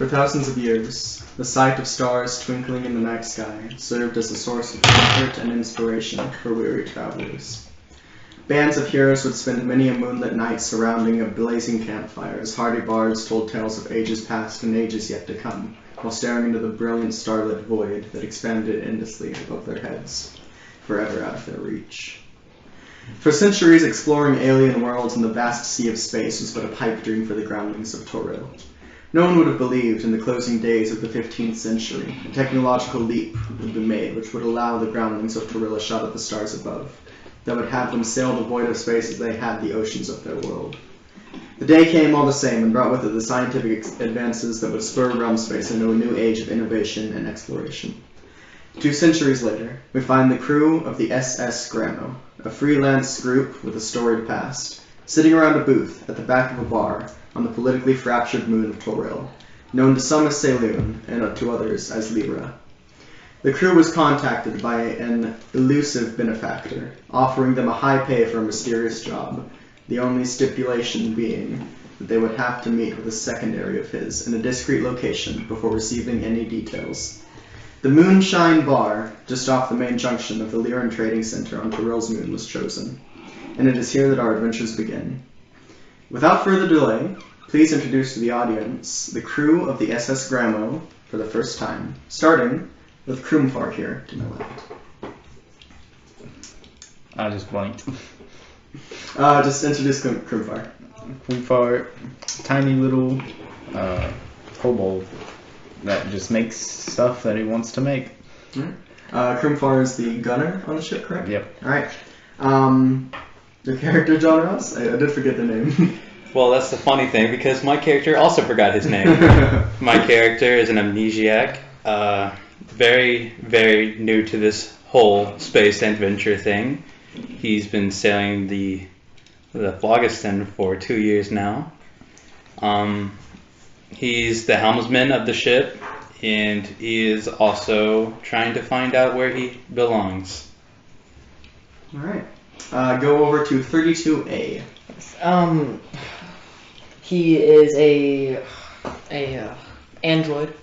For thousands of years, the sight of stars twinkling in the night sky served as a source of comfort and inspiration for weary travelers. Bands of heroes would spend many a moonlit night surrounding a blazing campfire as hardy bards told tales of ages past and ages yet to come, while staring into the brilliant starlit void that expanded endlessly above their heads, forever out of their reach. For centuries, exploring alien worlds in the vast sea of space was but a pipe dream for the groundlings of Toril. No one would have believed in the closing days of the 15th century a technological leap would be made which would allow the groundlings of Toril a shot at the stars above, that would have them sail the void of space as they had the oceans of their world. The day came all the same and brought with it the scientific advances that would spur realm space into a new age of innovation and exploration. 2 centuries later, we find the crew of the SS Gramo, a freelance group with a storied past, sitting around a booth at the back of a bar on the politically fractured moon of Toril, known to some as Saloon and to others as Libra. The crew was contacted by an elusive benefactor, offering them a high pay for a mysterious job, the only stipulation being that they would have to meet with a secondary of his in a discreet location before receiving any details. The Moonshine Bar, just off the main junction of the Lyran Trading Center on Toril's moon, was chosen, and it is here that our adventures begin. Without further delay, please introduce to the audience the crew of the SS Gramo for the first time, starting with Krumfar here to my left. I just blanked. Just introduce Krumfar. Krumfar, tiny little kobold that just makes stuff that he wants to make. Krumfar is the gunner on the ship, correct? Yep. Alright. Your character, John Ross? I did forget the name. Well, that's the funny thing, because my character also forgot his name. My character is an amnesiac. Very, very new to this whole space adventure thing. He's been sailing the Phlogiston for 2 years now. He's the helmsman of the ship, and he is also trying to find out where he belongs. Alright. Go over to 32A. He is a android.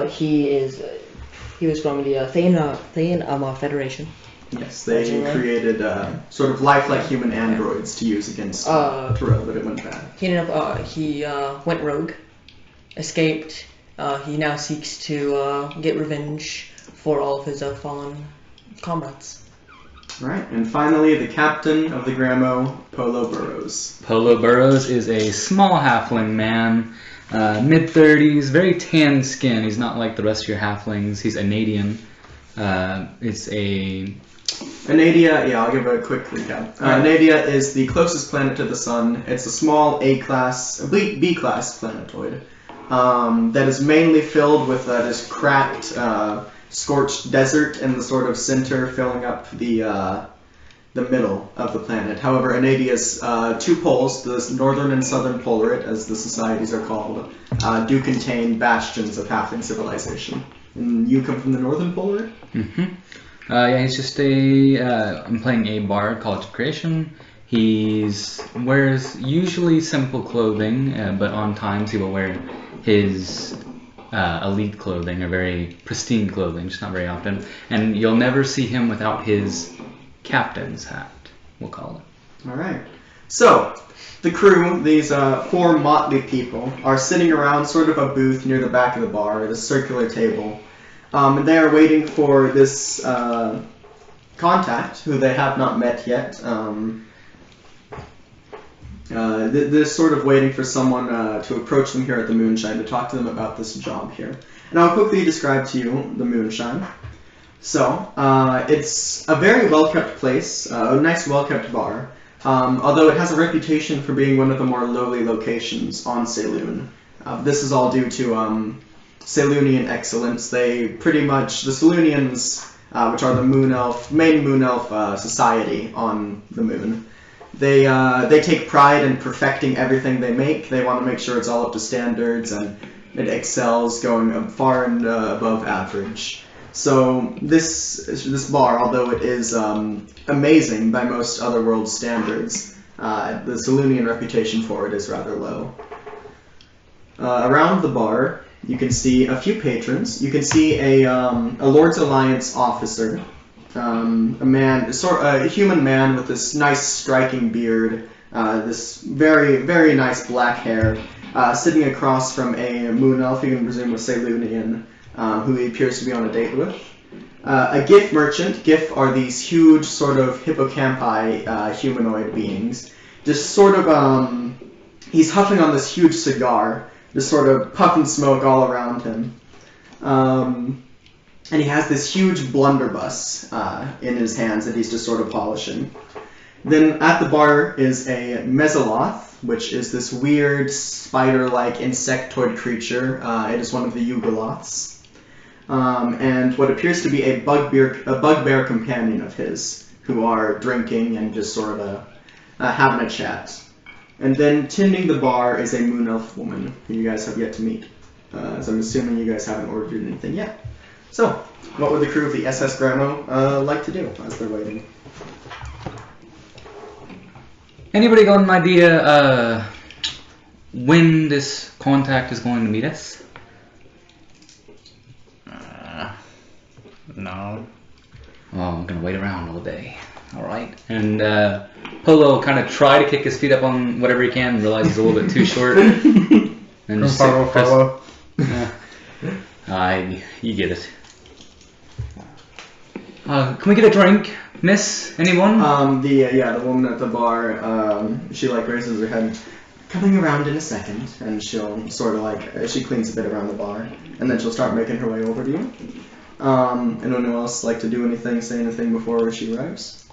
He was from the Thane Federation. Yes, they created sort of lifelike human androids to use against Toril, but it went bad. He went rogue, escaped. He now seeks to get revenge for all of his fallen comrades. Alright, and finally, the captain of the Gramo, Polo Burrows. Polo Burrows is a small halfling man, mid-30s, very tan skin. He's not like the rest of your halflings. He's Anadian. Anadia, yeah, I'll give a quick recap. Anadia is the closest planet to the sun. It's a small B-class planetoid that is mainly filled with this cracked, scorched desert in the sort of center, filling up the middle of the planet. However, Anadia's 2 poles, the northern and southern polarit, as the societies are called, do contain bastions of halfling civilization. And you come from the northern polarit? Mm-hmm. Yeah, he's just I'm playing a bard, College of Creation. He wears usually simple clothing, but on times he will wear his elite clothing, or very pristine clothing, just not very often. And you'll never see him without his captain's hat, we'll call it. Alright. So, the crew, these 4 motley people, are sitting around sort of a booth near the back of the bar, this circular table. And they are waiting for this contact, who they have not met yet. They're sort of waiting for someone to approach them here at the Moonshine to talk to them about this job here. And I'll quickly describe to you the Moonshine. So, it's a very well-kept place, a nice well-kept bar, although it has a reputation for being one of the more lowly locations on Saloon. This is all due to Saloonian excellence. They pretty much, the Saloonians, which are the main Moon Elf society on the moon, they take pride in perfecting everything they make. They want to make sure it's all up to standards and it excels, going far and above average. So this bar, although it is amazing by most other world standards, the Saloonian reputation for it is rather low. Around the bar, You can see a few patrons. You can see a Lord's Alliance officer, a human man with this nice striking beard, this very, very nice black hair, sitting across from a moon elf, you can presume a Selunian, who he appears to be on a date with. A Gif merchant. Gif are these huge sort of hippocampi humanoid beings. Just sort of, he's huffing on this huge cigar, just sort of puffing smoke all around him. And he has this huge blunderbuss in his hands that he's just sort of polishing. Then at the bar is a Mesoloth, which is this weird spider-like insectoid creature. It is one of the Yugoloths. And what appears to be a bugbear companion of his, who are drinking and just sort of having a chat. And then tending the bar is a moon elf woman, who you guys have yet to meet. So I'm assuming you guys haven't ordered anything yet. So, what would the crew of the SS Gramo like to do as they're waiting? Anybody got an idea when this contact is going to meet us? No. Well, I'm gonna wait around all day. Alright. And Polo kind of try to kick his feet up on whatever he can and realize he's a little bit too short. And just follow. You get it. Can we get a drink, miss? Anyone? The woman at the bar, she like raises her head, coming around in a second, and she'll sort of like, she cleans a bit around the bar, and then she'll start making her way over to you. Anyone else like to do anything, say anything before she arrives?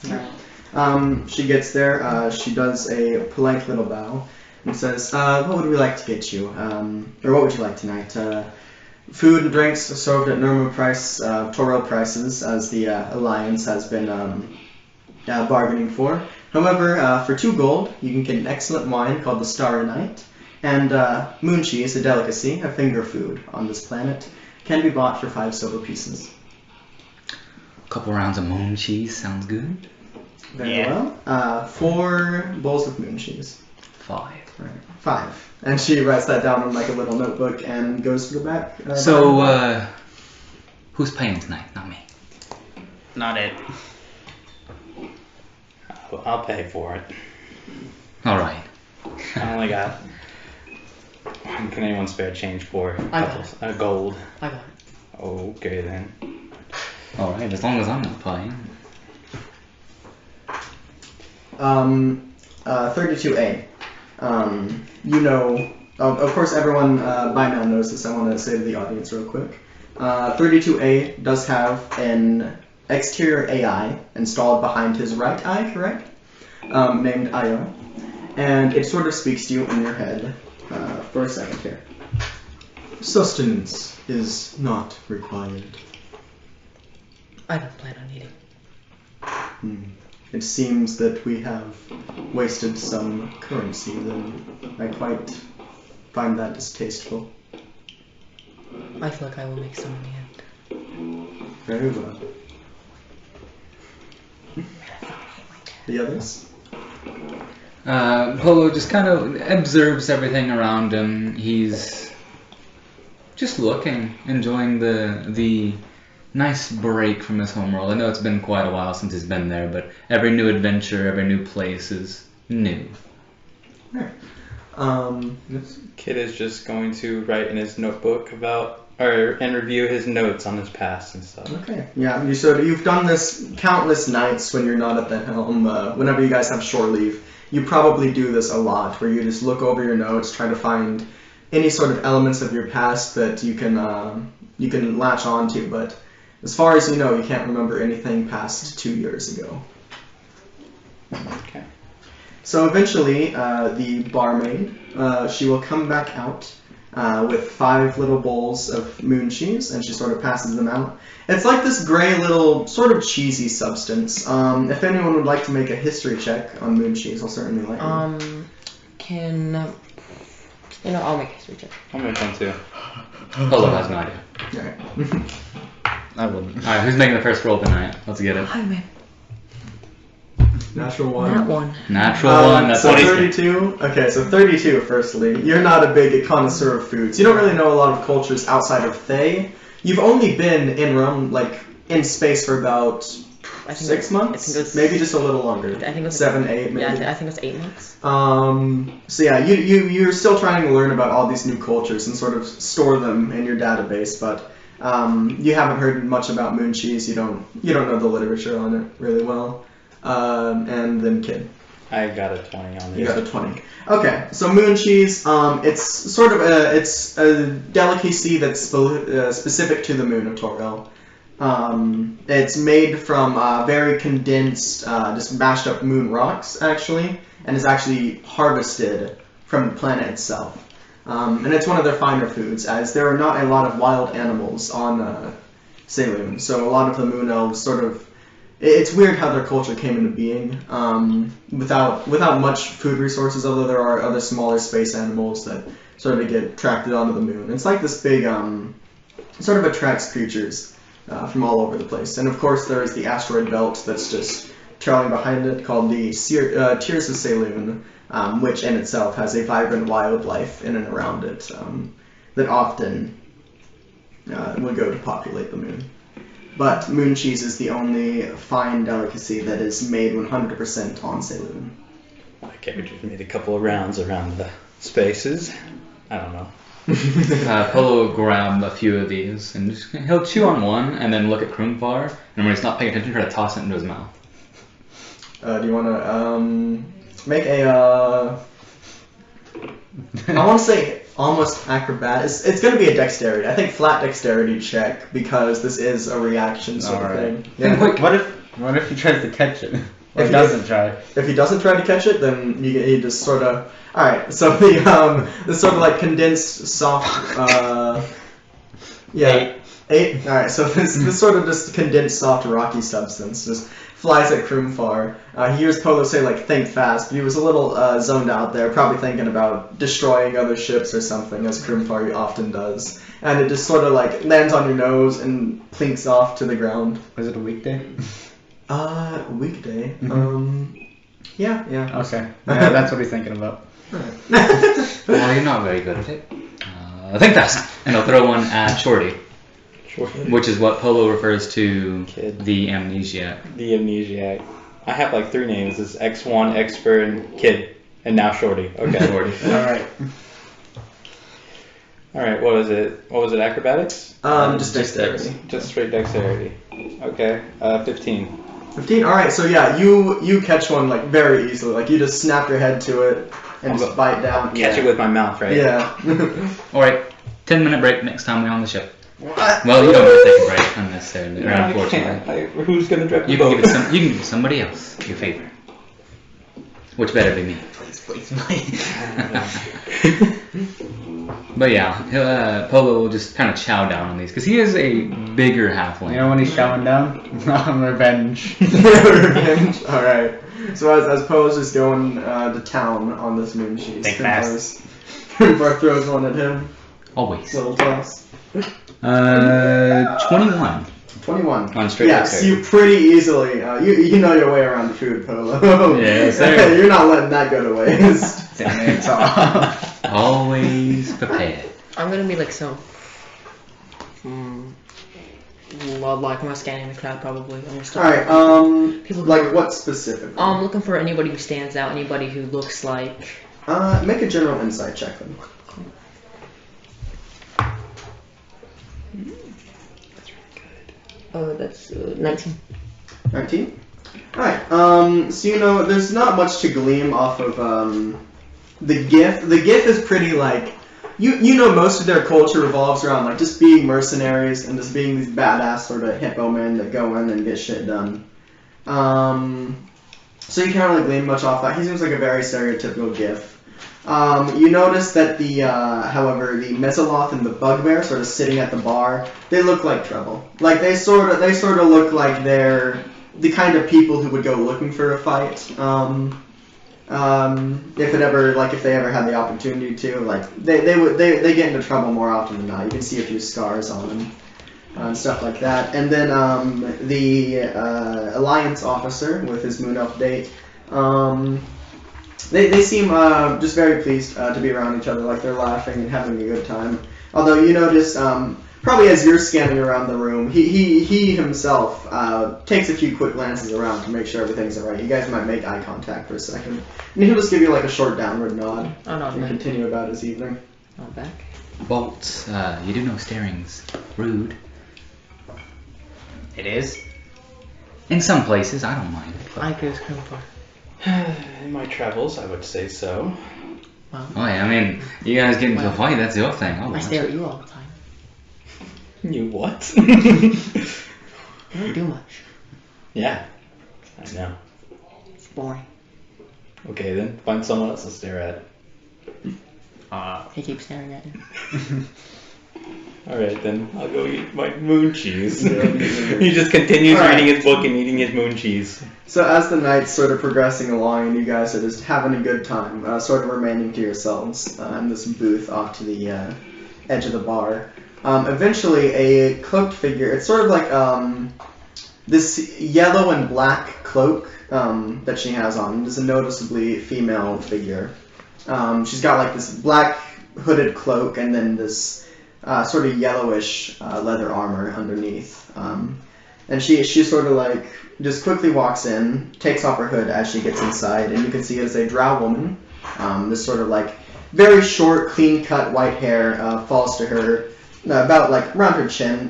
No. She gets there, she does a polite little bow, and says, what would we like to get you? Or what would you like tonight? Food and drinks served at normal price, Torel prices, as the Alliance has been bargaining for. However, for 2 gold, you can get an excellent wine called the Starry Night, and moon cheese, a delicacy, a finger food on this planet, can be bought for 5 silver pieces. A couple rounds of moon cheese sounds good. Very well. 4 bowls of moon cheese. 5. Right. 5. And she writes that down on like a little notebook and goes to the back. So, who's paying tonight? Not me. Not it. I'll pay for it. Alright. I only got... Can anyone spare change for I got a gold? I got it. Okay then. Alright, as long as I'm not paying. 32A. You know, of course everyone by now knows this, I want to say to the audience real quick. 32A does have an exterior AI installed behind his right eye, correct? Named Io. And it sort of speaks to you in your head for a second here. Sustenance is not required. I don't plan on eating. It seems that we have wasted some currency, then I quite find that distasteful. I feel like I will make some in the end. Very well. The others? Polo just kind of observes everything around him. He's just looking, enjoying the nice break from his homeworld. I know it's been quite a while since he's been there, but every new adventure, every new place is new. This kid is just going to write in his notebook and review his notes on his past and stuff. Okay. Yeah, you've done this countless nights when you're not at the helm. Whenever you guys have shore leave, you probably do this a lot, where you just look over your notes, try to find any sort of elements of your past that you can latch onto. But as far as you know, you can't remember anything past 2 years ago. Okay. So eventually, the barmaid, she will come back out with 5 little bowls of moon cheese, and she sort of passes them out. It's like this gray little sort of cheesy substance. If anyone would like to make a history check on moon cheese, I'll certainly let you. I'll make a history check. I'll make one too. Polo has no idea. Alright. I wouldn't. Alright, who's making the first roll tonight? Let's get it. Hi, man. Natural one. That one. Natural one. That's so what he's 32. Okay, so 32. Firstly, you're not a big connoisseur of foods. You don't really know a lot of cultures outside of Thay. You've only been in Rome, like in space, for about I think 6 months, I think it was, maybe just a little longer. I think it was 7, 8, maybe. Yeah, I think it was 8 months. So yeah, you're still trying to learn about all these new cultures and sort of store them in your database, but you haven't heard much about moon cheese. You don't know the literature on it really well. And then Kid. I got a 20 on You this. got a 20. Okay, so moon cheese, it's sort of it's a delicacy that's specific to the moon of Toril. It's made from very condensed, just mashed up moon rocks, actually, and is actually harvested from the planet itself. And it's one of their finer foods, as there are not a lot of wild animals on Saloon. So a lot of the moon elves sort of... It's weird how their culture came into being without much food resources, although there are other smaller space animals that sort of get attracted onto the moon. It's like this big... sort of attracts creatures from all over the place. And of course there is the asteroid belt that's just trailing behind it, called the Tears of Saloon, which in itself has a vibrant wildlife in and around it that often would go to populate the moon. But moon cheese is the only fine delicacy that is made 100% on Saloon. My character's made a couple of rounds around the spaces. I don't know. Polo will grab a few of these and just, he'll chew on one and then look at Krumfar, and when he's not paying attention, try to toss it into his mouth. Do you want to make a... I want to say almost acrobat. It's going to be a dexterity. I think flat dexterity check, because this is a reaction sort of thing. Yeah. What if he tries to catch it? Or If he doesn't try? If he doesn't try to catch it, then you just sort of... Alright, so the sort of like condensed soft... yeah. 8? Alright, so this sort of just condensed soft rocky substance just flies at Krumfar. He hears Polo say, like, think fast, but he was a little zoned out there, probably thinking about destroying other ships or something, as Krumfar often does. And it just sort of, like, lands on your nose and plinks off to the ground. Was it a weekday? Weekday. Mhm. Yeah. Okay. Yeah, that's what he's thinking about. Well, you're not very good at it. Think fast! And I'll throw one at Shorty, Sure. which is what Polo refers to Kid. the amnesiac. The amnesiac. I have like 3 names. It's X1, Expert, and Kid. And now Shorty. Okay. Shorty. Alright. Alright, what was it? What was it, acrobatics? Just Just dexterity. Just straight dexterity. Okay, 15. 15. All right. So yeah, you catch one like very easily. Like you just snap your head to it and I'll just go- bite down. Catch it with my mouth, right? Yeah. Alright, 10-minute break next time we're on the ship. What? Well, you don't want to take a break unnecessarily, or No, I unfortunately. can't. Who's gonna drive the You can boat? give it you can give it somebody else, your favorite. Which better be me. Please. But yeah, Polo will just kind of chow down on these, because he is a bigger halfling. You know when he's chowing down? Revenge. Revenge. All right. So as Poe's just going to town on this moon cheese, Think fast. Krumfar throws one at him. Always. Little toss. 21. 21. On straight Yes, dexterity. you pretty easily. You know your way around the food, Polo. Yes, sir. You're not letting that go to waste. It's off. Always prepared. I'm gonna be like so. Well, like I'm scanning the crowd probably. I'm just All right. People who Like are- what specifically? I'm looking for anybody who stands out, anybody who looks like. Make a general insight check then. That's 19. 19? Alright, so you know, there's not much to glean off of, the GIF. The GIF is pretty, like, you know most of their culture revolves around, like, just being mercenaries and just being these badass sort of hippo men that go in and get shit done. So you can't really glean much off that. He seems like a very stereotypical GIF. You notice that however, the Mesoloth and the Bugbear sort of sitting at the bar, they look like trouble. Like, they sort of look like they're the kind of people who would go looking for a fight. If they ever had the opportunity to, like, they get into trouble more often than not. You can see a few scars on them. and stuff like that. And then the Alliance officer with his Moon Elf date, they seem just very pleased to be around each other, like they're laughing and having a good time. Although you notice, probably as you're scanning around the room, he himself takes a few quick glances around to make sure everything's alright. You guys might make eye contact for a second. And he'll just give you like a short downward nod Oh, not and back. continue about his evening. Not back. Bolts, you do know staring's rude. It is. In some places, I don't mind. I agree with Grimfar. In my travels, I would say so. Oh yeah, I mean, you guys get into a fight, that's your thing. I'll I watch stare it. at you all the time. You what? You don't do much. Yeah, I know. It's boring. Okay, then find someone else to stare at. He keeps staring at you. Alright, then I'll go eat my moon cheese. Yeah. He just continues All right. reading his book and eating his moon cheese. So as the night's sort of progressing along and you guys are just having a good time, sort of remaining to yourselves in this booth off to the edge of the bar, eventually a cloaked figure, it's sort of like this yellow and black cloak that she has on. It's a noticeably female figure. She's got like this black hooded cloak and then this sort of yellowish leather armor underneath. And she sort of like just quickly walks in, takes off her hood as she gets inside, and you can see it is a drow woman. This sort of like very short, clean cut white hair falls to her about like around her chin.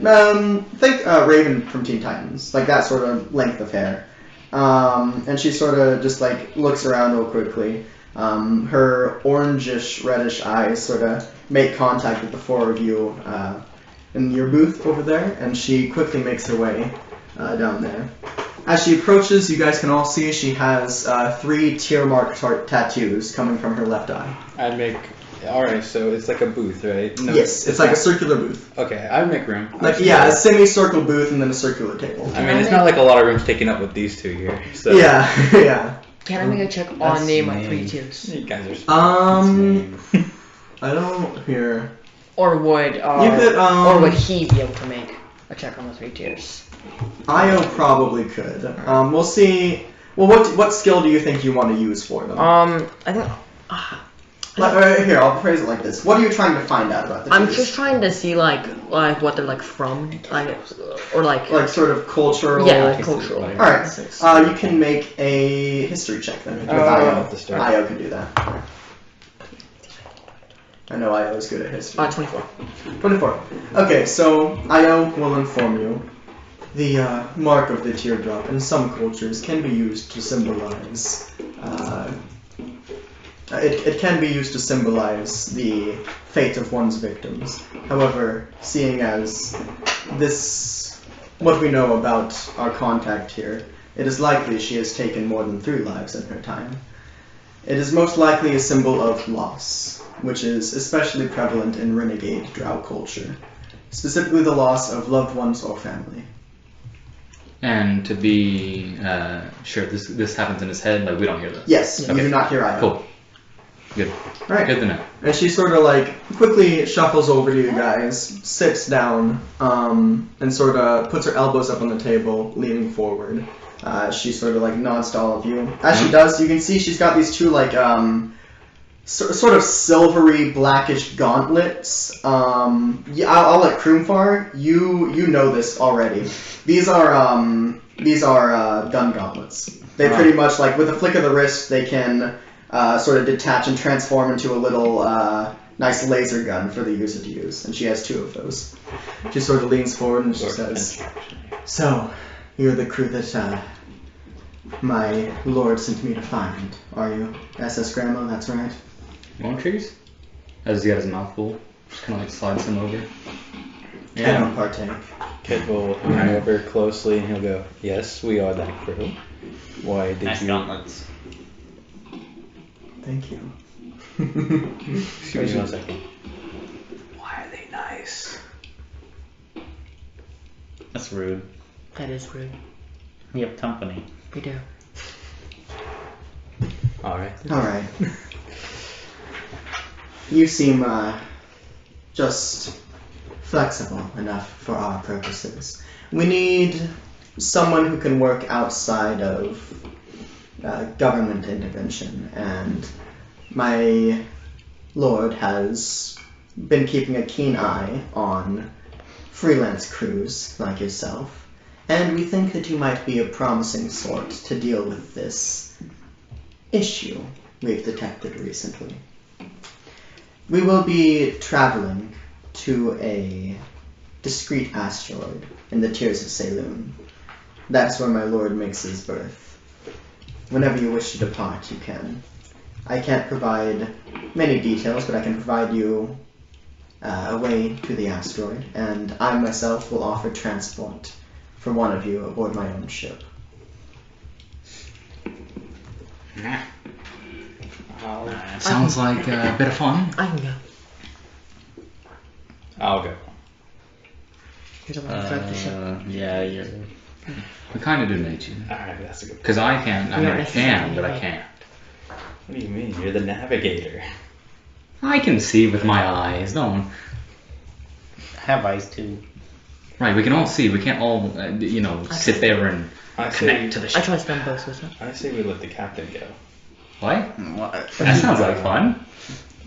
Think Raven from Teen Titans, like that sort of length of hair. And she sort of just like looks around real quickly. Her orangish, reddish eyes sort of make contact with the four of you in your booth over there, and she quickly makes her way down there. As she approaches, you guys can all see she has 3 tear mark tattoos coming from her left eye. I'd make. Alright, so it's like a booth, right? No, Yes, it's like a circular booth. Okay, I'd make room. Like, yeah, a semicircle booth and then a circular table. I mean, it's not like a lot of room's taken up with these two here. So Yeah, yeah. Can I make a check That's on my lame. 3 tiers? You guys are. I don't hear. Or would You could, or would he be able to make a check on the 3 tiers? Io probably could. We'll see. Well, what skill do you think you want to use for them? I think Here, I'll phrase it like this. What are you trying to find out about the I'm tiers? just trying to see like what they're like from, like or like Sort of cultural. yeah, like cultural. All right. You can make a history check then. With I'll Io. have to start. Io can do that. I know Io is good at history. 24. 24. Okay, so Io will inform you. The mark of the teardrop in some cultures can be used to symbolize. It can be used to symbolize the fate of one's victims. However, seeing as what we know about our contact here, it is likely she has taken more than 3 lives in her time. It is most likely a symbol of loss, which is especially prevalent in renegade drow culture, specifically the loss of loved ones or family. And to be sure this happens in his head, like we don't hear this. Yes, you Okay. do not hear Io. Cool. Good. Alright. Good to know. And she sort of like quickly shuffles over to you guys, sits down, and sort of puts her elbows up on the table, leaning forward. She sort of like nods to all of you. As she does, you can see she's got these 2 like sort of silvery blackish gauntlets. Yeah, I'll let Kroomfar. You know this already. These are gun gauntlets. They pretty much like with a flick of the wrist they can sort of detach and transform into a little nice laser gun for the user to use. And she has 2 of those. She sort of leans forward and she says, "So, you're the crew that my lord sent me to find, are you? SS Grandma, that's right." More trees? As he got his mouth full, just kind of like slides him over. I don't partake. Kid will lean over closely and he'll go, "Yes, we are that crew. Why did Nice you?" gauntlets. Thank you. Excuse me 1 second. Why are they nice? That's rude. That is rude. We have company. We do. Alright. Alright. You seem just flexible enough for our purposes. We need someone who can work outside of government intervention, and my lord has been keeping a keen eye on freelance crews like yourself, and we think that you might be a promising sort to deal with this issue we've detected recently. We will be traveling to a discrete asteroid in the Tears of Saloon. That's where my lord makes his birth. Whenever you wish to depart, you can. I can't provide many details, but I can provide you a way to the asteroid, and I myself will offer transport for one of you aboard my own ship. Sounds like a bit of fun. I can go. I'll go. You don't want to drive the ship. Yeah, you're. We kind of do need you. Alright, that's a good point. Because I can. I You're mean, I can, but I can't. What do you mean? You're the navigator. I can see with my eyes. Don't. I have eyes too. Right, we can all see. We can't all, sit there and I connect to say, the I ship. try to stand both with it. I say we let the captain go. What? What? That sounds like fun.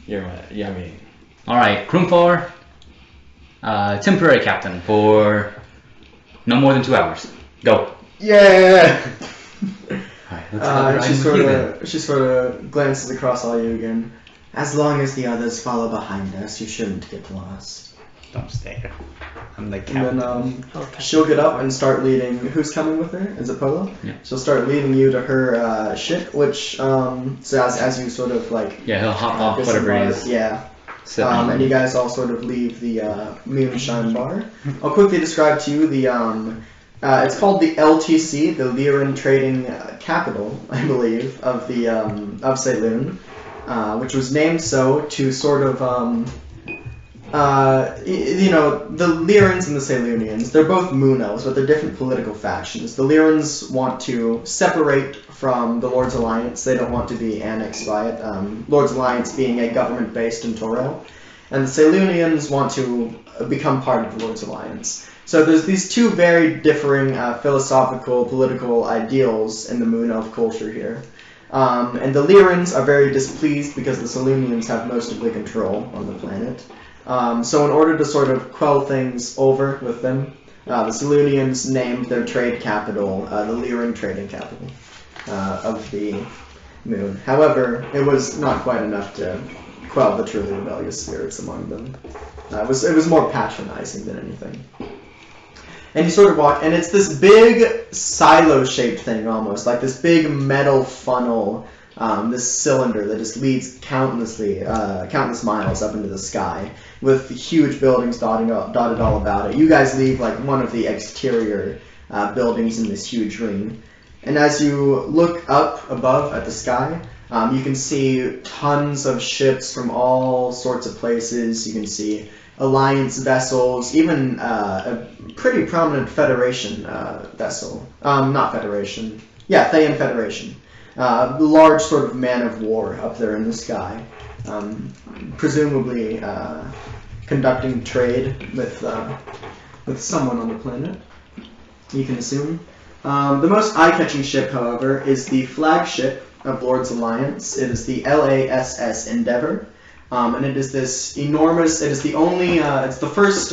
You're my, yeah, I mean, Alright, Croom 4, temporary captain for no more than 2 hours. Go. Yeah! Alright, let's have She sort of glances across all you again. As long as the others follow behind us, you shouldn't get lost. Don't stare. I'm the captain. And then she'll get up and start leading. Who's coming with her? Is it Polo? Yeah. She'll start leading you to her ship, which so as you sort of like Yeah, he'll hop off whatever he disembark, is. yeah. sitting on. And you guys all sort of leave the Moonshine Bar. I'll quickly describe to you the it's called the LTC, the Liran Trading Capital, I believe, of the of Saloon, which was named so to sort of the Lirans and the Salunians, they're both moon elves, but they're different political factions. The Lirans want to separate from the Lord's Alliance. They don't want to be annexed by it. Lord's Alliance being a government based in Torel. And the Salunians want to become part of the Lord's Alliance. So there's these two very differing philosophical, political ideals in the moon elf culture here. And the Lirans are very displeased because the Salunians have most of the control on the planet. So in order to sort of quell things over with them, the Salunians named their trade capital the Liran Trading Capital of the moon. However, it was not quite enough to quell the truly rebellious spirits among them. It was more patronizing than anything. And you sort of walk, and it's this big silo-shaped thing almost, like this big metal funnel, this cylinder that just leads countless miles up into the sky, with huge buildings dotted all about it. You guys leave like one of the exterior buildings in this huge ring. And as you look up above at the sky, you can see tons of ships from all sorts of places. You can see Alliance vessels, even a pretty prominent Federation vessel. Not Federation. Yeah, Thayan Federation. Large sort of man of war up there in the sky. Presumably conducting trade with someone on the planet, you can assume. The most eye-catching ship, however, is the flagship of Lord's Alliance. It is the LASS Endeavor. And it is this enormous, it's the first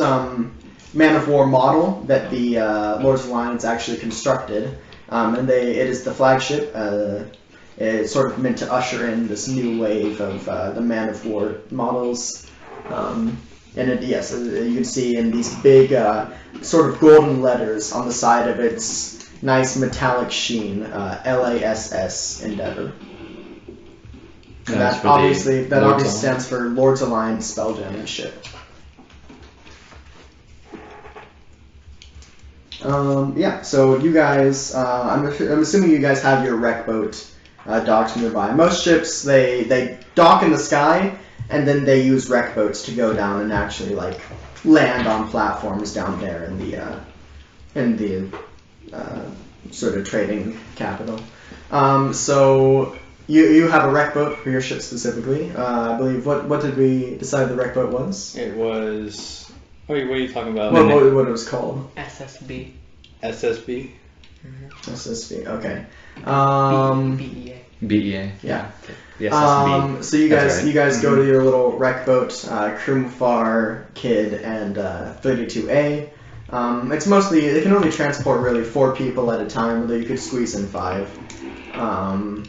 man of war model that the Lord's Alliance actually constructed. And it is the flagship. It's sort of meant to usher in this new wave of the man of war models. And yes, you can see in these big sort of golden letters on the side of its nice metallic sheen, LASS Endeavor. And that obviously stands for Lord's Alliance Spelljammer ship. Yeah, so you guys, I'm assuming you guys have your wreck boat docked nearby. Most ships, they dock in the sky, and then they use wreck boats to go down and actually like land on platforms down there in the sort of trading capital. So you have a wreck boat for your ship specifically. I believe what did we decide the wreck boat was? it was What are you talking about? What it was called? SSB. SSB? SSB. Okay. BEA. BEA. Yeah. The SSB. So you That's guys right. you guys go to your little wreck boat, Krumfar, Kid, and 32A. It's mostly it can only transport really 4 people at a time, although you could squeeze in 5. And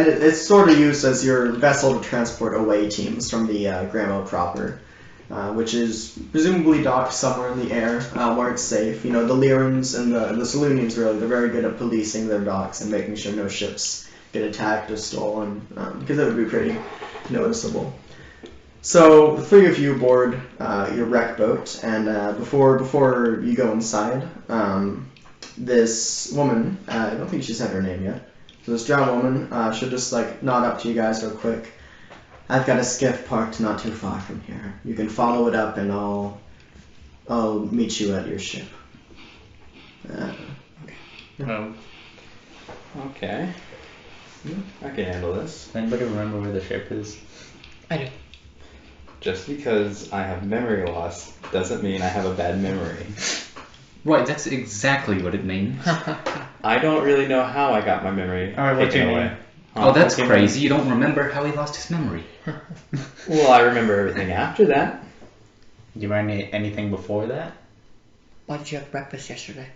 it's sort of used as your vessel to transport away teams from the Gramo proper, which is presumably docked somewhere in the air where it's safe. You know, the Lyrans and the Selunians really, they're very good at policing their docks and making sure no ships get attacked or stolen, because that would be pretty noticeable. So the 3 of you board your wreck boat, and before you go inside, this woman, I don't think she said her name yet. So this drow woman should just like nod up to you guys real quick. I've got a skiff parked not too far from here. You can follow it up, and I'll meet you at your ship. Okay. I can handle this. Does anybody remember where the ship is? I do. Just because I have memory loss doesn't mean I have a bad memory. Right, that's exactly what it means. I don't really know how I got my memory Alright, what's taken your away. name? Oh, that's okay. crazy. You don't remember how he lost his memory. Well, I remember everything after that. Do you remember anything before that? Why did you have breakfast yesterday?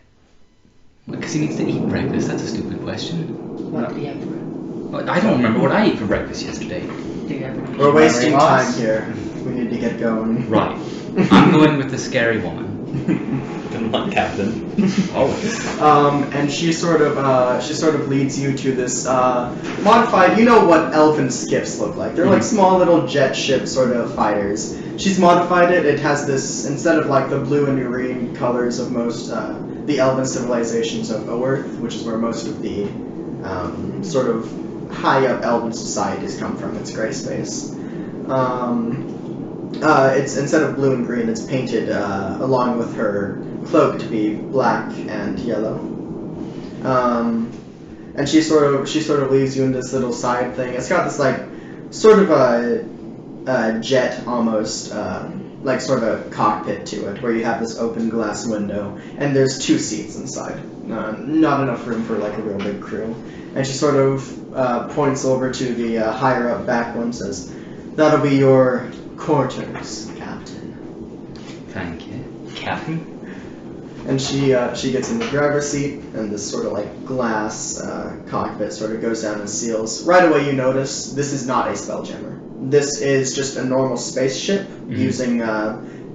Because he needs to eat breakfast. That's a stupid question. What did you have for Well, I don't remember what I ate for breakfast yesterday. Do you have any? We're wasting Memory loss? time here. We need to get going. Right. I'm going with the scary woman. Good luck, Captain. Always. And she sort of leads you to this modified. You know what elven skiffs look like? They're like small little jet ship sort of fighters. She's modified it. It has this, instead of like the blue and green colors of most the elven civilizations of Oerth, which is where most of the sort of high up elven societies come from. It's gray space. It's instead of blue and green, it's painted along with her cloak to be black and yellow. And she sort of leads you in this little side thing. It's got this like sort of a jet almost, like sort of a cockpit to it, where you have this open glass window, and there's 2 seats inside. Not enough room for like a real big crew. And she sort of points over to the higher up back one, says, "That'll be your quarters, Captain." Thank you. Captain? And she gets in the driver's seat, and this sort of like glass cockpit sort of goes down and seals. Right away you notice this is not a Spelljammer. This is just a normal spaceship using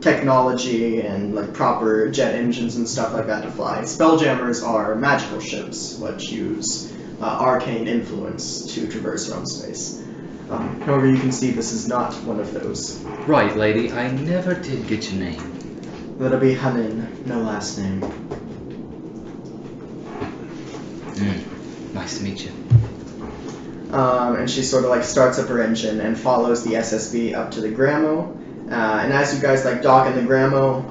technology and like proper jet engines and stuff like that to fly. Spelljammers are magical ships which use arcane influence to traverse around space. However, you can see this is not one of those. Right, lady. I never did get your name. That'll be Hanin, no last name. Nice to meet you. And she sort of like starts up her engine and follows the SSB up to the Gramo. And as you guys like dock in the Gramo,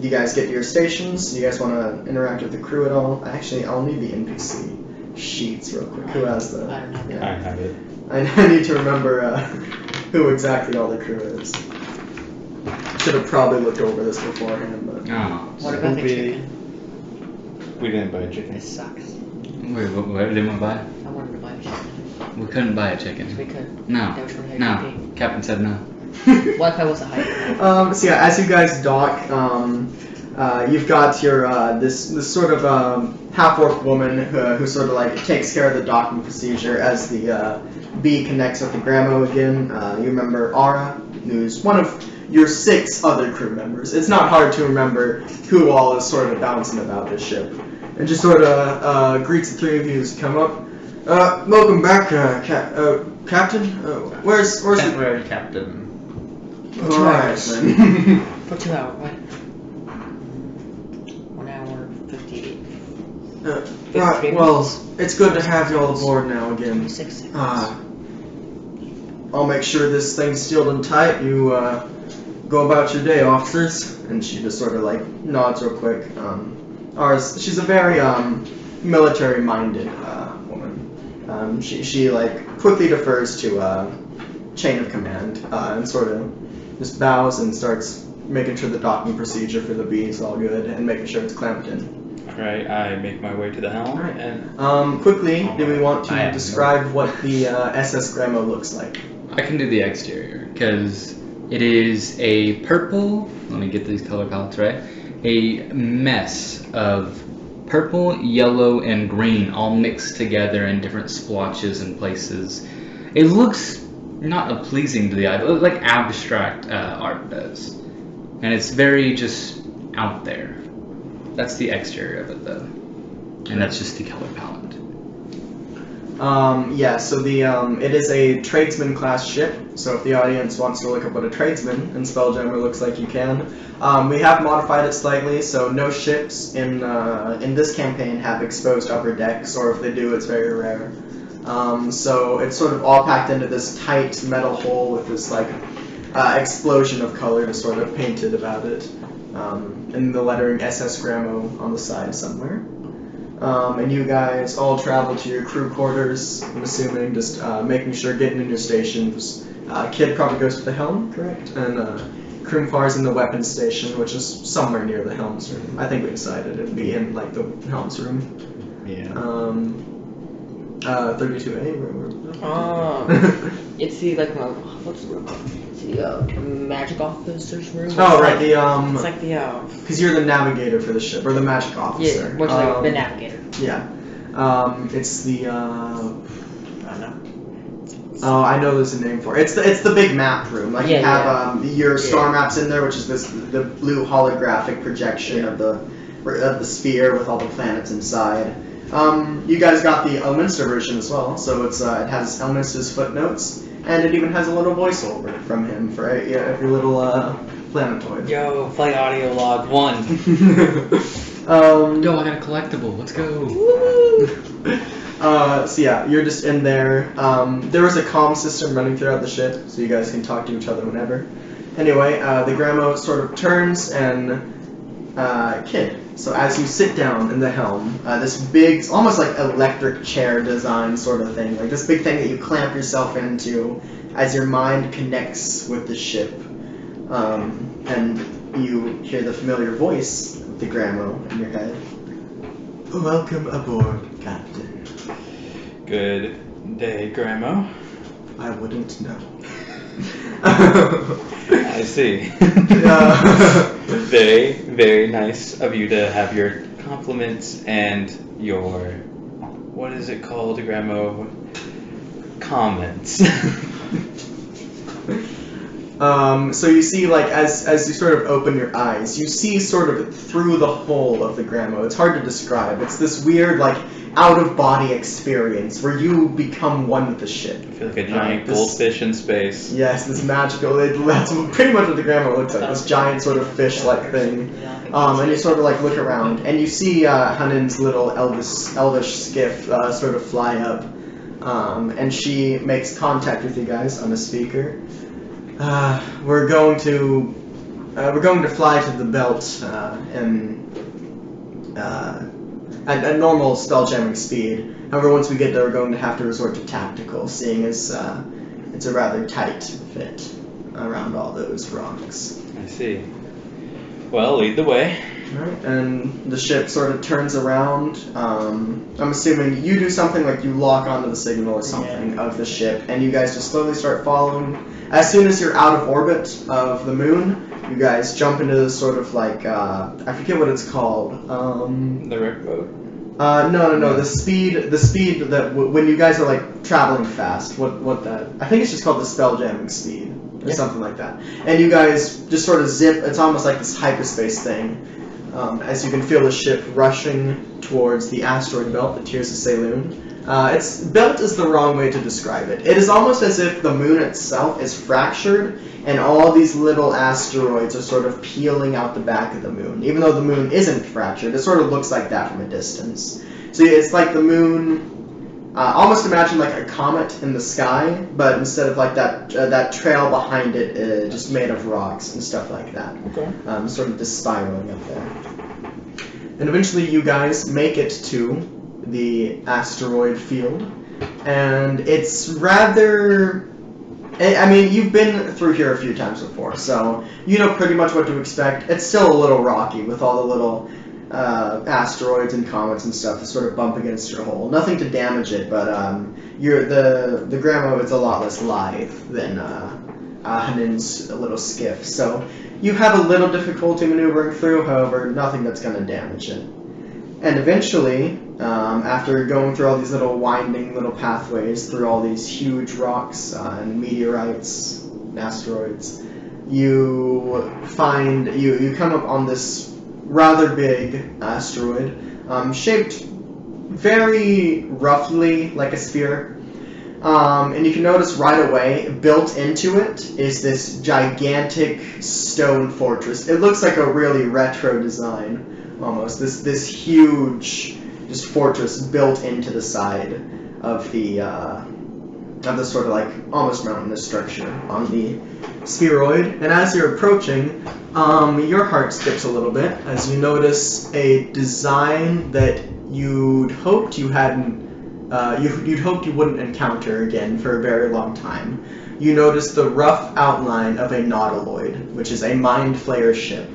you guys get to your stations. Do you guys want to interact with the crew at all? Actually, I'll need the NPC sheets real quick. Who has the? I don't have it. I have it. I need to remember who exactly all the crew is. Should have probably looked over this beforehand, but. Oh. What about the we- chicken? We didn't buy a chicken. It sucks. Wait, what didn't we buy? I wanted to buy a chicken. We couldn't buy a chicken. We could. No. That was really No. creepy. Captain said no. What if I was a hiker? So yeah, as you guys dock, you've got your this sort of half-orc woman who sort of like takes care of the docking procedure as the B connects with the Gramo again. You remember Ara, who's one of your 6 other crew members. It's not hard to remember who all is sort of bouncing about this ship, and just sort of greets the 3 of you as you come up. Welcome back, Captain. Where's the? Temporary captain. For 2 Alright, hours. then. For 2 hours, right? 1 hour 58. Right, well, it's good to have you all aboard now again. 26 seconds. I'll make sure this thing's sealed and tight. You go about your day, officers. And she just sort of like nods real quick. She's a very military-minded woman. She like quickly defers to chain of command and sort of just bows and starts making sure the docking procedure for the B is all good, and making sure it's clamped in. Alright, I make my way to the helm. Alright. And Quickly, do we want I to have describe what the SS Gramo looks like? I can do the exterior because it is a purple. Let me get these color palettes right. A mess of purple, yellow, and green all mixed together in different splotches and places. It looks not pleasing to the eye, but like abstract art does, and it's very just out there. That's the exterior of it, though, and that's just the color palette. Yeah, so the it is a tradesman class ship. So if the audience wants to look up what a tradesman in Spelljammer looks like, you can. We have modified it slightly, so no ships in this campaign have exposed upper decks, or if they do, it's very rare. So it's sort of all packed into this tight metal hull with this like explosion of color just sort of painted about it, and the lettering SS Gramo on the side somewhere. And you guys all travel to your crew quarters, I'm assuming, just making sure getting in your stations. Kid probably goes to the helm, correct? And Krimfar's in the weapons station, which is somewhere near the helm's room. I think we decided it'd be in like the helm's room. Yeah. 32A. It's the what's the room called? It's the magic officer's room. Oh right, the It's like the because you're the navigator for the ship, or the magic officer. yeah, which is like the navigator. Yeah. It's the I don't know. oh, I know there's a name for it. It's the big map room. Like you Yeah, have your star maps in there, which is the blue holographic projection of the sphere with all the planets inside. You guys got the Elminster version as well, so it's it has Elminster's footnotes, and it even has a little voiceover from him for every little planetoid. yo, play audio log 1. Yo, I got a collectible. Let's go. So yeah, you're just in there. There was a comm system running throughout the ship, so you guys can talk to each other whenever. Anyway, the Gramo sort of turns and Kid. So as you sit down in the helm, this big, almost like electric chair design sort of thing, like this big thing that you clamp yourself into as your mind connects with the ship, and you hear the familiar voice of the Gramo in your head. Welcome aboard, Captain. Good day, Gramo. I wouldn't know. I see. Very, very nice of you to have your compliments and your, what is it called, Gramo? Comments. So you see, like, as you sort of open your eyes, you see sort of through the whole of the Gramo. It's hard to describe. It's this weird, like, out-of-body experience where you become one with the ship. I feel like a giant goldfish in space. Yes, this magical, that's pretty much what the Gramo looks like, this giant sort of fish-like thing. And you sort of, like, look around, and you see Hanen's little elvish skiff sort of fly up, and she makes contact with you guys on a speaker. We're going to fly to the belt at normal spelljamming speed. However, once we get there, we're going to have to resort to tactical, seeing as it's a rather tight fit around all those rocks. I see. Well, lead the way. Alright, and the ship sort of turns around. I'm assuming you do something like you lock onto the signal or something of the ship, and you guys just slowly start following. As soon as you're out of orbit of the moon, you guys jump into this sort of like, I forget what it's called. The rip boat. No. The speed that when you guys are like traveling fast. What that? I think it's just called the spelljamming speed or something like that. And you guys just sort of zip. It's almost like this hyperspace thing. As you can feel the ship rushing towards the asteroid belt that tiers the Saloon. Its belt is the wrong way to describe it. It is almost as if the moon itself is fractured and all these little asteroids are sort of peeling out the back of the moon. Even though the moon isn't fractured, it sort of looks like that from a distance. So it's like the moon, almost imagine like a comet in the sky, but instead of like that trail behind it, just made of rocks and stuff like that. Okay. Sort of just spiraling up there. And eventually you guys make it to the asteroid field, and it's rather I mean, you've been through here a few times before, so you know pretty much what to expect. It's still a little rocky with all the little asteroids and comets and stuff that sort of bump against your hull. Nothing to damage it, but the Gramo is a lot less lithe than Hanin's little skiff. So you have a little difficulty maneuvering through, however, nothing that's going to damage it. And eventually, after going through all these little winding little pathways through all these huge rocks and meteorites and asteroids, you come up on this rather big asteroid, shaped very roughly like a sphere. And you can notice right away, built into it is this gigantic stone fortress. It looks like a really retro design. Almost this huge just fortress built into the side of the sort of like almost mountainous structure on the spheroid. And as you're approaching, your heart skips a little bit as you notice a design that you'd hoped you hadn't you'd hoped you wouldn't encounter again for a very long time. You notice the rough outline of a nautiloid, which is a mind flayer ship.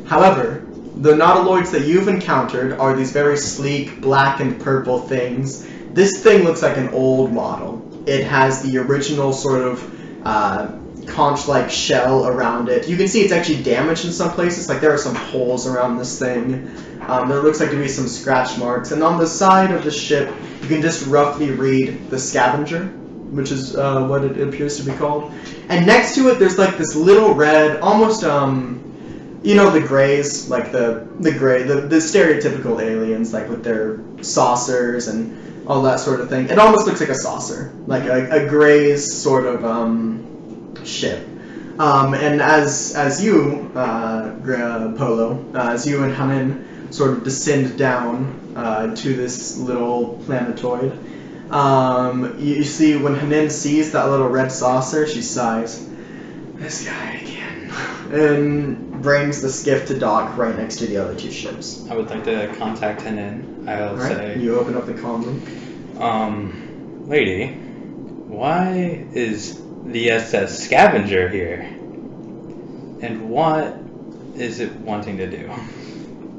However, the nautiloids that you've encountered are these very sleek black and purple things. This thing looks like an old model. It has the original sort of conch-like shell around it. You can see it's actually damaged in some places, like there are some holes around this thing. There looks like to be some scratch marks. And on the side of the ship, you can just roughly read the Scavenger, which is what it appears to be called. And next to it, there's like this little red, almost you know the Greys, like the stereotypical aliens, like with their saucers and all that sort of thing. It almost looks like a saucer, like a Greys sort of ship. And as you, Polo, as you and Hanin sort of descend down to this little planetoid, you see when Hanin sees that little red saucer, she sighs, "This guy again," and brings the skiff to dock right next to the other two ships. I would like to contact Henin. I'll Right. say, You open up the comm link. lady, why is the SS Scavenger here? And what is it wanting to do?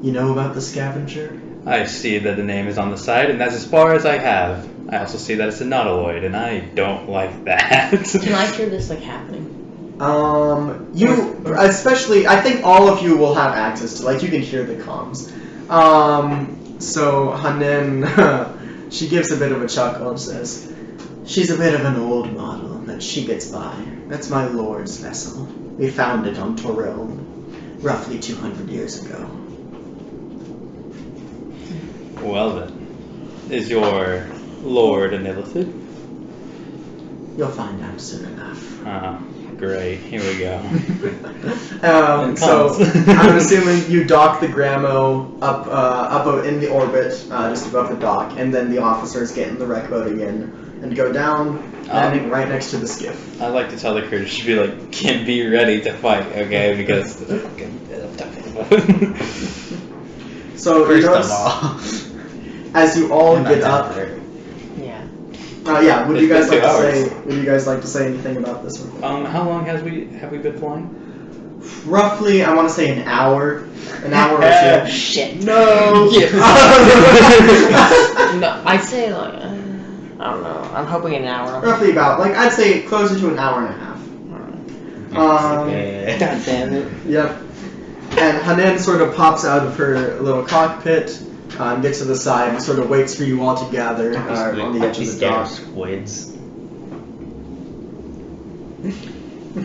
You know about the Scavenger? I see that the name is on the side, and that's as far as I have. I also see that it's a nautiloid, and I don't like that. Can I hear this like happening? You especially, I think all of you will have access to, like, you can hear the comms. So Hanin, she gives a bit of a chuckle and says, "She's a bit of an old model, but she gets by. That's my lord's vessel. We found it on Toril, roughly 200 years ago." Well then, is your lord an illithid? You'll find out soon enough. Great, here we go. So I'm assuming you dock the Gramo up in the orbit, just above the dock, and then the officers get in the wreck boat again and go down, landing right next to the skiff. I'd like to tell the crew to be like, "Can't be ready to fight," okay? Because So First you of notice, all, as you all I'm not get down up. there. Yeah. Would you It's guys been 2 hours. Would you guys like to say anything about this one? how long have we been flying? Roughly, I want to say an hour or two. Shit. No. No, I'd say like I don't know. I'm hoping an hour. Roughly about, like, I'd say closer to an hour and a half. Yeah. God damn it. Yep. And Hanin sort of pops out of her little cockpit, gets to the side, and sort of waits for you all to gather on the edge of the dock. Squids.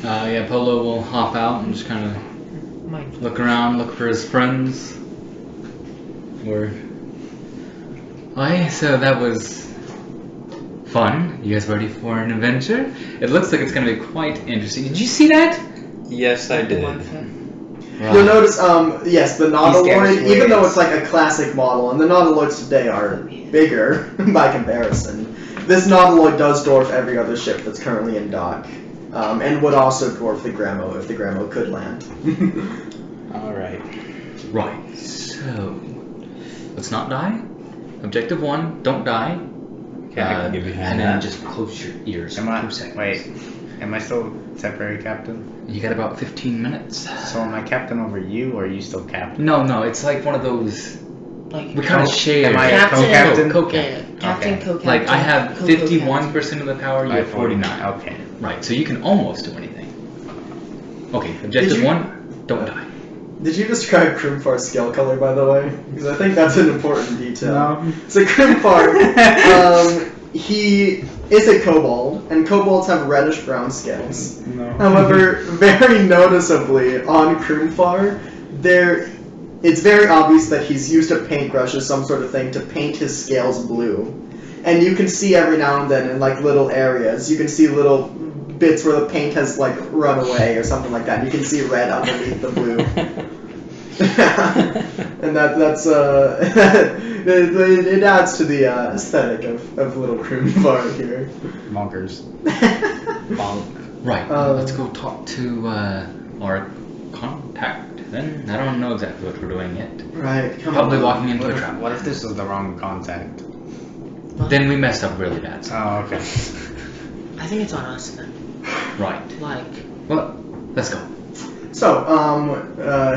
Yeah, Polo will hop out and just kind of look around, look for his friends. Alright, so that was fun. You guys ready for an adventure? It looks like it's going to be quite interesting. Did you see that? Yes, I did. You'll notice, yes, the Nautiloid, scares even though squids. it's like a classic model, and the Nautiloids today are bigger by comparison, this Nautiloid does dwarf every other ship that's currently in dock, and would also dwarf the Gramo if the Gramo could land. Alright. Right, so let's not die. Objective 1, don't die. Okay, I can give you a hand And on then that. just close your ears Come for on. 2 seconds. Wait. Am I still temporary captain? You got about 15 minutes. So am I captain over you, or are you still captain? No, it's like one of those. Like We kind of share. Am I a Captain- co-captain? Co-captain. yeah, captain, Okay. co-captain. Like I have co-co-captain. 51% of the power. You I have 49. Okay. Right, so you can almost do anything. Okay, objective Did you- 1, don't die. Did you describe Krimfar's scale color, by the way? Because I think that's an important detail. No. So Krimfar, he is a kobold, and kobolds have reddish-brown scales. No. However, very noticeably on Krimfar, it's very obvious that he's used a paintbrush or some sort of thing to paint his scales blue. And you can see every now and then in like little areas, you can see little bits where the paint has like run away or something like that. You can see red underneath the blue. And that's it adds to the aesthetic of little Krimfar here. Monkers. Bonk. Right, let's go talk to our contact then. I don't know exactly what we're doing yet. Right, come Probably on. walking into What a if, trap. what if this was the wrong contact? Then we messed up really bad. Oh, okay. I think it's on us then. Right. Like, Well, let's go. So,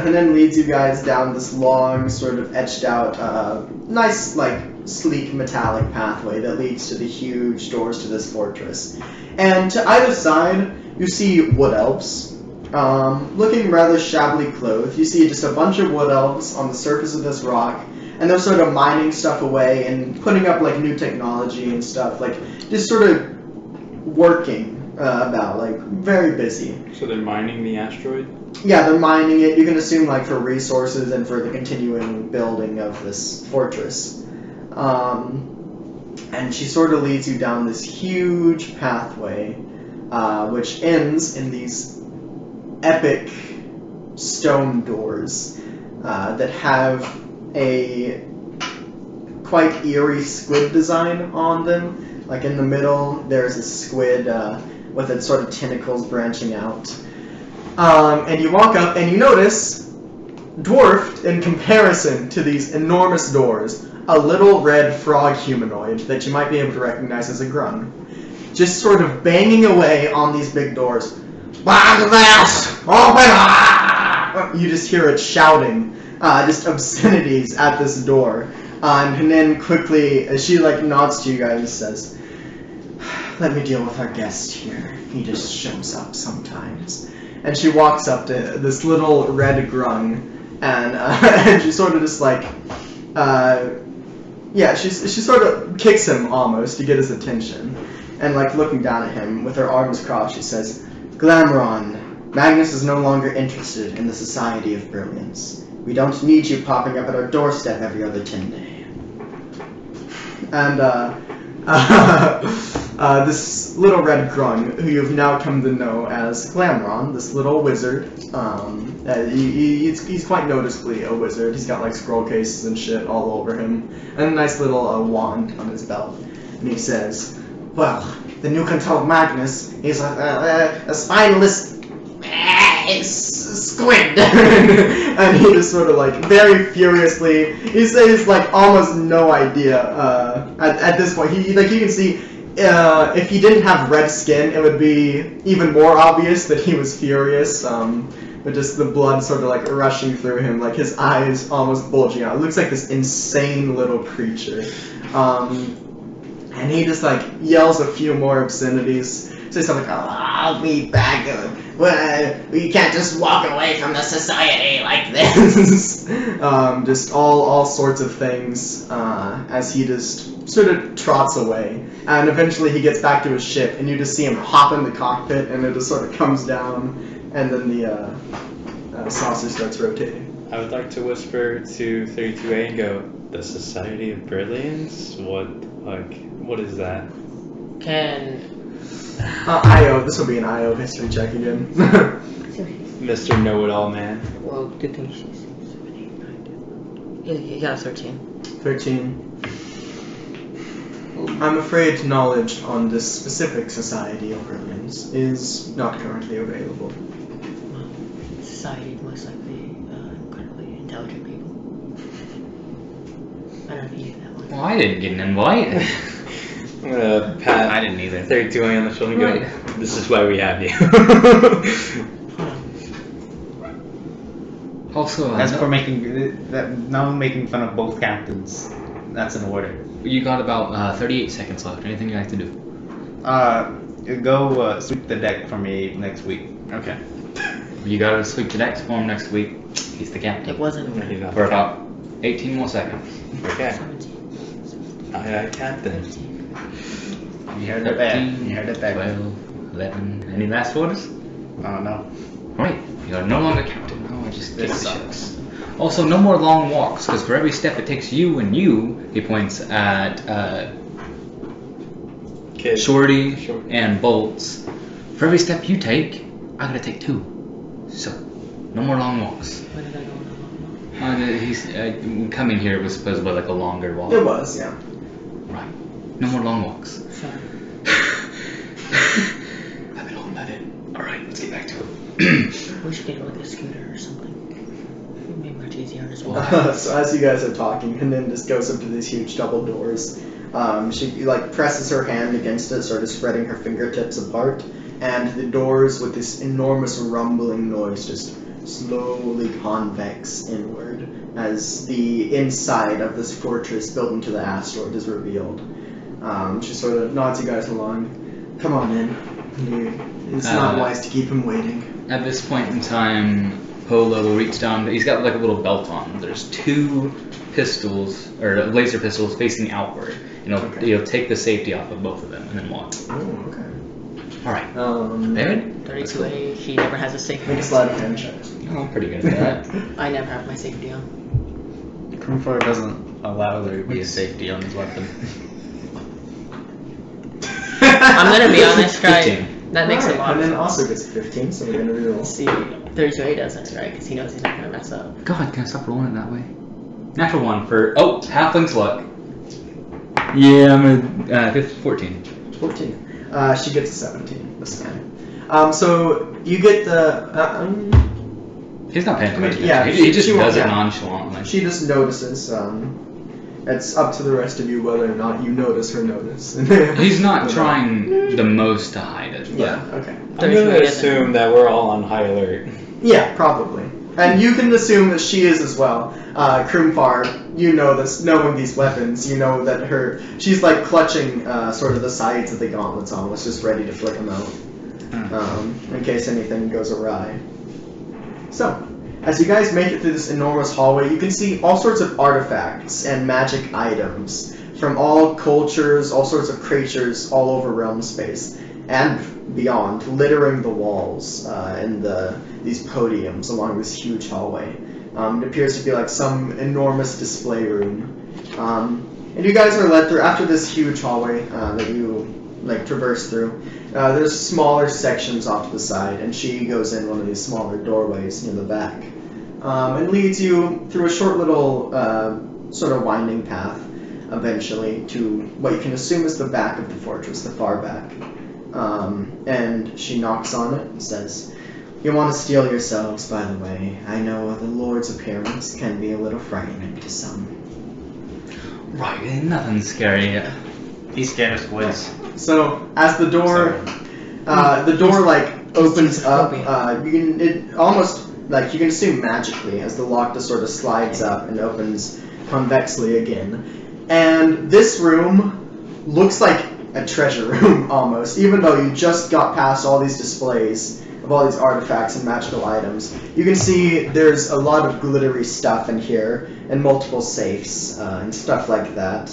Hanan leads you guys down this long, sort of etched out, nice, like, sleek metallic pathway that leads to the huge doors to this fortress. And to either side, you see wood elves, looking rather shabbily clothed. You see just a bunch of wood elves on the surface of this rock, and they're sort of mining stuff away and putting up, like, new technology and stuff, like, just sort of working about, like, very busy. So they're mining the asteroid? Yeah, they're mining it. You can assume, like, for resources and for the continuing building of this fortress. And she sort of leads you down this huge pathway, which ends in these epic stone doors that have a quite eerie squid design on them. Like, in the middle, there's a squid with its sort of tentacles branching out. And you walk up and you notice, dwarfed in comparison to these enormous doors, a little red frog humanoid that you might be able to recognize as a grun. Just sort of banging away on these big doors. You just hear it shouting, just obscenities at this door. And then quickly, as she like nods to you guys, says, "Let me deal with our guest here. He just shows up sometimes." And she walks up to this little red grung, and and she sort of just like, she sort of kicks him almost to get his attention, and like looking down at him with her arms crossed, she says, "Glamron, Magnus is no longer interested in the Society of Brilliance. We don't need you popping up at our doorstep every other 10 day." And this little red grung, who you've now come to know as Glamron, this little wizard, he's quite noticeably a wizard. He's got like scroll cases and shit all over him, and a nice little wand on his belt. And he says, "Well, the new controlled Magnus is a spineless squid." And he just sort of like very furiously, he says like almost no idea at this point. He like, you can see if he didn't have red skin, it would be even more obvious that he was furious. But just the blood sort of like rushing through him, like his eyes almost bulging out. It looks like this insane little creature. And he just like yells a few more obscenities. Says something like, "Oh, I'll be back. We can't just walk away from the society like this." Just all sorts of things as he just sort of trots away. And eventually he gets back to his ship, and you just see him hop in the cockpit, and it just sort of comes down, and then the saucer starts rotating. I would like to whisper to 32A and go, "The Society of Brilliance? What is that?" can IO, this will be an IO history check again. Mr. Know-It-All Man. well, good thing she's 7, 8, 9, 10. He got a 13. 13. I'm afraid knowledge on this specific Society of Brilliance is not currently available. Society most likely incredibly intelligent people. I don't know if you knew that one. Well, I didn't get an invite. I'm gonna pat I didn't either. 32 on the shoulder and go, Right. this is why we have you. Also, As for making that, now I'm making fun of both captains. That's an order. you got about 38 seconds left. Anything you like to do? Go sweep the deck for me next week. Okay. You gotta sweep the next form next week. He's the captain. It wasn't For about 18 more seconds. Okay. 17. Aye, Captain. You heard it there. You heard it there. 12, 11. Any last orders? Oh no. Right. You are no longer captain. Oh, I just This kicked the sucks. shit. Also, no more long walks, because for every step it takes you and you, he points at Kid. Shorty Shorty. and Bolts. For every step you take, I gotta take 2. So, no more long walks. When did I go on? He's coming here was supposedly like a longer walk. It was, yeah. Right. No more long walks. Sorry. I've been holding that in. Alright, let's get back to it. We should get like a scooter or something. It would be much easier on his Well, walk. So as you guys are talking, and then just goes up to these huge double doors. She like presses her hand against it, sort of spreading her fingertips apart, and the doors, with this enormous rumbling noise, just slowly convex inward as the inside of this fortress built into the asteroid is revealed. She sort of nods you guys along. Come on in. It's not wise to keep him waiting. At this point in time, Polo will reach down. He's got like a little belt on. There's 2 pistols, or laser pistols, facing outward. And he'll take the safety off of both of them and then walk. Oh, okay. Alright. David? 32A, he never has a safety. Make a sleight of hand check. Oh, I'm pretty good at that. I never have my safety on. Krumfar doesn't allow there to be a safety on his weapon. I'm gonna be honest, right? 15. That makes Alright, a lot and of then sense. also gets 15, so we're gonna reroll. See, 32A doesn't, right? Because he knows he's not gonna mess up. God, can I stop rolling it that way? Natural 1 for... Oh, halfling's luck. Yeah, I'm a 14. 14. She gets a 17 this time. So you get the. He's not paying attention. yeah, he just she won't- does it yeah. nonchalantly. She just notices. It's up to the rest of you whether or not you notice her notice. He's not trying the most to hide it. But Yeah. Okay. I'm gonna assume that we're all on high alert. Yeah, probably. And you can assume that she is as well. Krumfar, you know this, knowing these weapons, you know that she's like clutching sort of the sides of the gauntlets almost, just ready to flick them out. In case anything goes awry. So, as you guys make it through this enormous hallway, you can see all sorts of artifacts and magic items from all cultures, all sorts of creatures all over realm space and beyond, littering the walls and these podiums along this huge hallway. It appears to be like some enormous display room. And you guys are led through, after this huge hallway that you like traverse through, there's smaller sections off to the side, and she goes in one of these smaller doorways near the back. And leads you through a short little sort of winding path, eventually, to what you can assume is the back of the fortress, the far back. And she knocks on it and says, "You want to steel yourselves, by the way. I know the Lord's appearance can be a little frightening to some." Right, nothing scary. He's scared of squids. So as the door, like opens up, you can assume magically as the lock just sort of slides up and opens convexly again, and this room looks like a treasure room almost, even though you just got past all these displays of all these artifacts and magical items. You can see there's a lot of glittery stuff in here and multiple safes and stuff like that.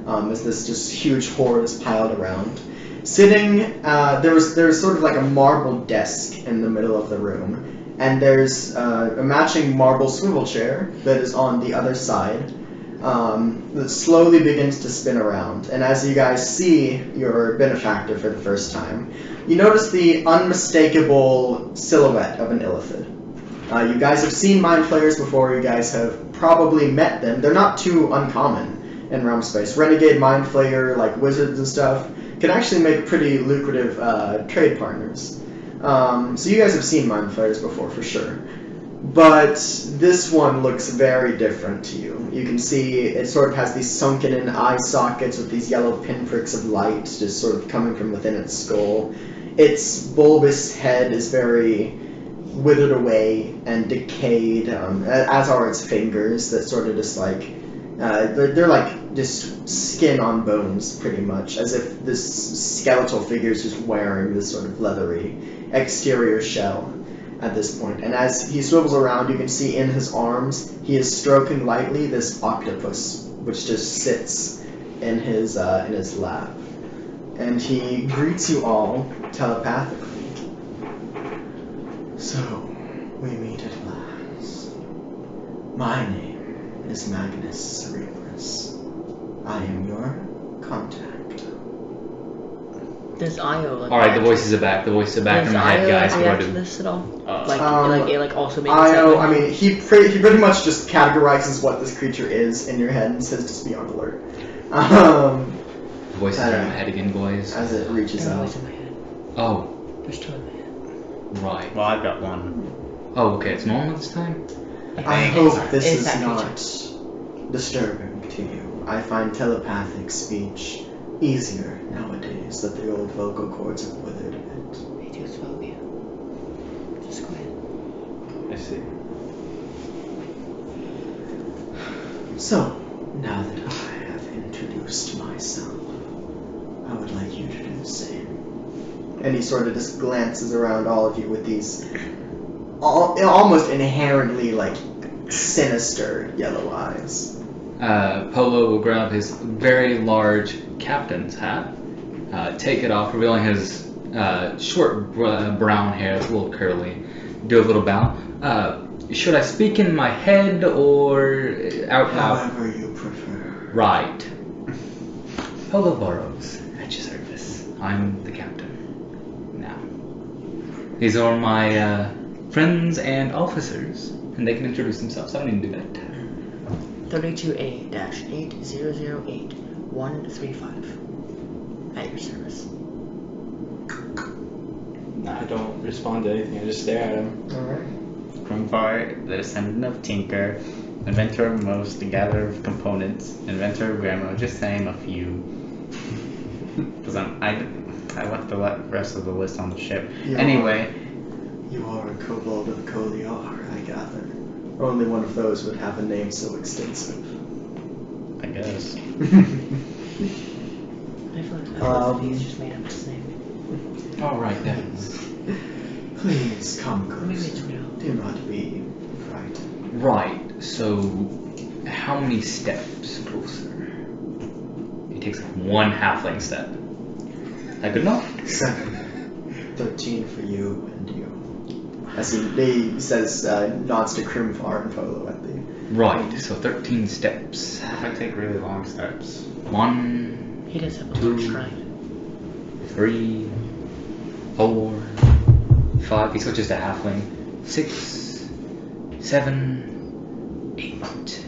As this just huge hoard is piled around. Sitting, there's sort of like a marble desk in the middle of the room, and there's a matching marble swivel chair that is on the other side that slowly begins to spin around. And as you guys see your benefactor for the first time, you notice the unmistakable silhouette of an illithid. You guys have seen mind flayers before. You guys have probably met them. They're not too uncommon in realm space. Renegade mind flayer, like wizards and stuff, can actually make pretty lucrative trade partners. So you guys have seen mind flayers before for sure. But this one looks very different to you. You can see it sort of has these sunken in eye sockets with these yellow pinpricks of light just sort of coming from within its skull. Its bulbous head is very withered away and decayed, as are its fingers that sort of just like, they're like just skin on bones pretty much, as if this skeletal figure is just wearing this sort of leathery exterior shell at this point. And as he swivels around, you can see in his arms he is stroking lightly this octopus, which just sits in his lap. And he greets you all telepathically. So, we meet at last. My name is Magnus Cerebrus. I am your contact. Does Io like? Alright, the voices are back. The voices are back in my head, guys. What do I react to do? this at all? Like also made Io, I mean, he pretty much just categorizes what this creature is in your head and says just be on alert. The voices are in my head again, boys. As it reaches out. in my head. Oh, There's two in my head. right. Well, I've got one. Oh, okay, it's normal this time? I hope this It's is that not disturbing to you. I find telepathic speech easier nowadays that the old vocal cords have withered a bit. Me too, phobia. Just go ahead. I see. So, now that I have introduced myself, I would like you to do the same. And he sort of just glances around all of you with these almost inherently, like, sinister yellow eyes. Polo will grab his very large captain's hat, take it off, revealing his short brown hair, it's a little curly, do a little bow. Should I speak in my head or out loud? However you prefer. Right. Polo Burrows, at your service. I'm the captain. Now. These are my friends and officers, and they can introduce themselves. I don't need to do that. 32A-8008-135. At your service. I don't respond to anything. I just stare at him. Alright. Krumvar, the descendant of Tinker, inventor of most, the gatherer of components, inventor of grammar, just to name a few. Because I left the rest of the list on the ship. Anyway. You are a kobold of Koliar, I gather. Only one of those would have a name so extensive. I guess. I feel like he's just made up his name. Alright then. Please come Maybe closer. it's real. Do not be frightened. Right, so how many steps closer? He takes one halfling step. That good enough? 7. 13 for you and you. As he says, nods to Krumvar and Polo at the... Right, so 13 steps. If I take really long steps. 1, He does have a Two. large stride. 3, 4, 5. He switches to halfling. 6, 7, 8,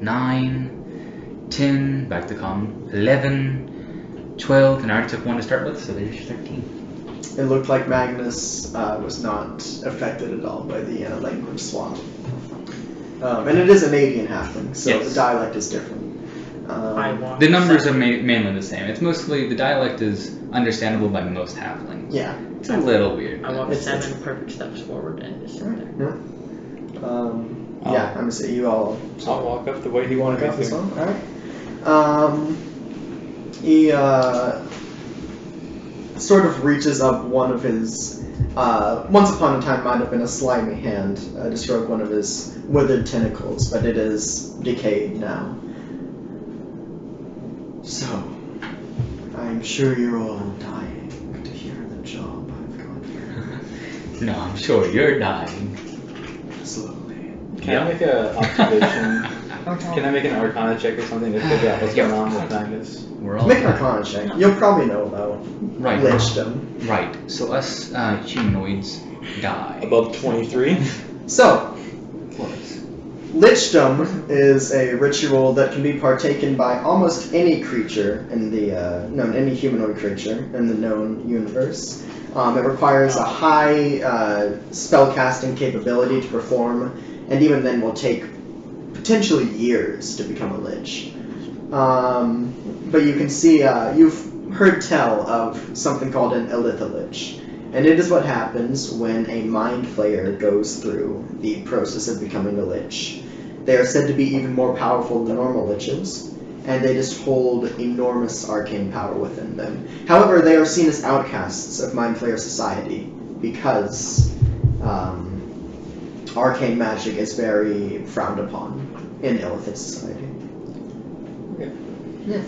9, 10. Back to common. 11, 12. And I already took 1 to start with, so there's your 13. It looked like Magnus was not affected at all by the language swap. And it is a Nadian halfling, so Yes. the dialect is different. The numbers are mainly the same. It's mostly, the dialect is understandable by most halflings. Yeah. It's a little weird. I walk It's- 7 perfect steps forward and just sit there. Yeah, I'm gonna say you all. I'll walk up the way he You want wanted to me go this to. one? Alright. He sort of reaches up one of his, once upon a time might have been a slimy hand, to stroke one of his withered tentacles, but it is decayed now. So, I'm sure you're all dying to hear the job I've gone through. No, I'm sure you're dying. Slowly. Can I make a observation? Can I make an Arcana check or something to figure out what's going on with Magnus? We're all Make an Arcana check. You'll probably know about right. lichdom. Right. So us humanoids die. Above 23? So, Close. Lichdom is a ritual that can be partaken by almost any creature in the any humanoid creature in the known universe. It requires a high spellcasting capability to perform, and even then will take potentially years to become a lich. But you can see, you've heard tell of something called an Elitha-lich. And it is what happens when a mind flayer goes through the process of becoming a lich. They are said to be even more powerful than normal liches, and they just hold enormous arcane power within them. However, they are seen as outcasts of mind flayer society because arcane magic is very frowned upon in Illithid society. Okay. Yeah.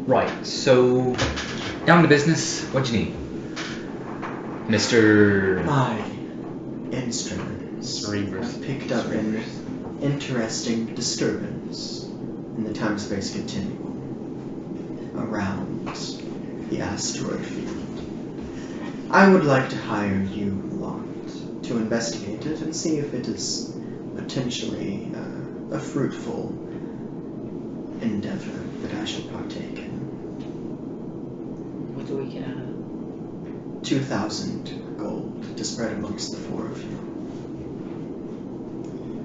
Right, so down to business. What you need, Mr. My instruments Cerebrus. have picked up an interesting disturbance in the time-space continuum around the asteroid field. I would like to hire you lot to investigate it and see if it is potentially a fruitful endeavor that I should partake in. What do we get out of it? 2,000 gold to spread amongst the four of you.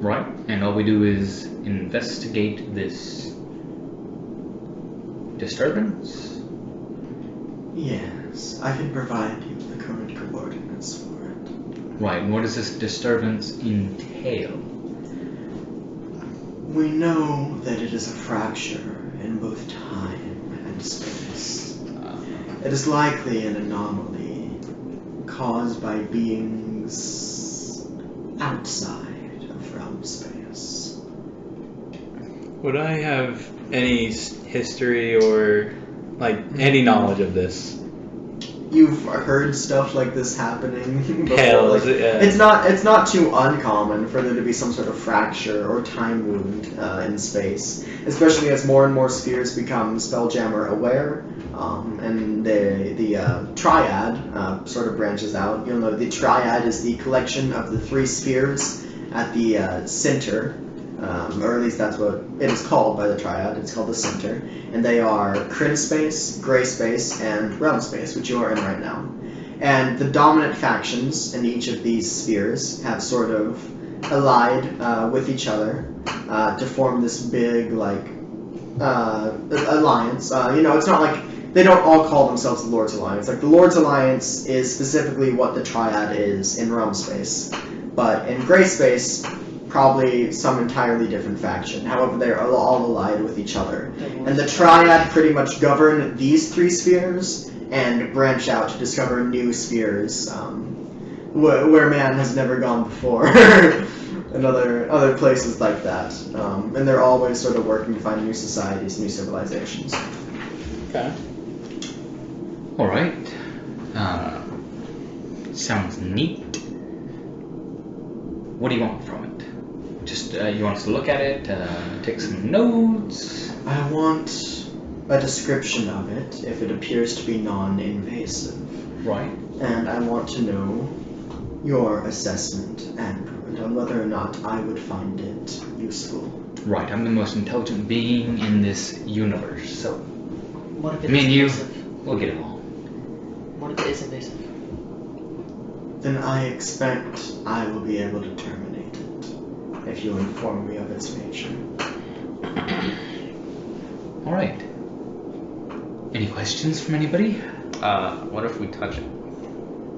Right, and all we do is investigate this disturbance. Yes, I can provide you the current coordinates for it. Right, and what does this disturbance entail? We know that it is a fracture in both time and space. It is likely an anomaly caused by beings outside of realm space. Would I have any history or any knowledge of this? You've heard stuff like this happening before. Hell, yeah. It's not too uncommon for there to be some sort of fracture or time wound in space, especially as more and more spheres become Spelljammer aware, and the triad sort of branches out. You'll know the triad is the collection of the three spheres at the center. Or at least that's what it is called by the triad. It's called the center. And they are Kryn space, Gray space, and Realm space, which you are in right now. And the dominant factions in each of these spheres have sort of allied with each other to form this big, alliance. It's not like they don't all call themselves the Lord's Alliance. Like, the Lord's Alliance is specifically what the triad is in Realm space. But in Gray space, probably some entirely different faction. However, they're all allied with each other. And the triad pretty much govern these three spheres and branch out to discover new spheres where man has never gone before. And other places like that. And they're always sort of working to find new societies, new civilizations. Okay. Alright. Sounds neat. What do you want from it? Just, you want us to look at it, take some notes? I want a description of it, if it appears to be non-invasive. Right. And I want to know your assessment and on whether or not I would find it useful. Right, I'm the most intelligent being in this universe, so What if it me is and you, invasive? we'll get along. What if it is invasive? Then I expect I will be able to terminate it, if you inform me of its nature. Alright. Any questions from anybody? What if we touch it?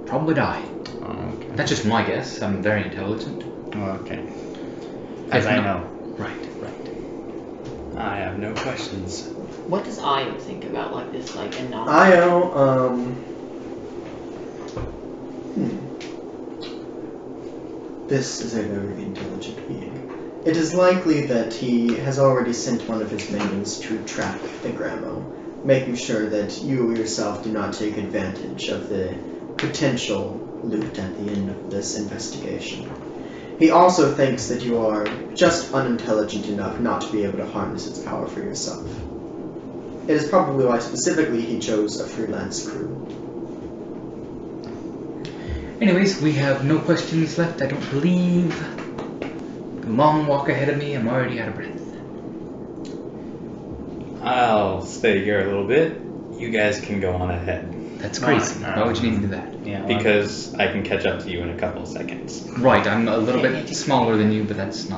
Probably die. Oh, okay. That's just my guess. I'm very intelligent. Oh, okay. As I know. Right. I have no questions. What does Io think about this anomaly? Io, This is a very intelligent being. It is likely that he has already sent one of his minions to track the Gramo, making sure that you yourself do not take advantage of the potential loot at the end of this investigation. He also thinks that you are just unintelligent enough not to be able to harness its power for yourself. It is probably why specifically he chose a freelance crew. Anyways, we have no questions left, I don't believe. Long walk ahead of me, I'm already out of breath. I'll stay here a little bit. You guys can go on ahead. That's crazy. Why would you need to do that? Yeah. Because I can catch up to you in a couple of seconds. Right, I'm a little bit smaller than you, but that's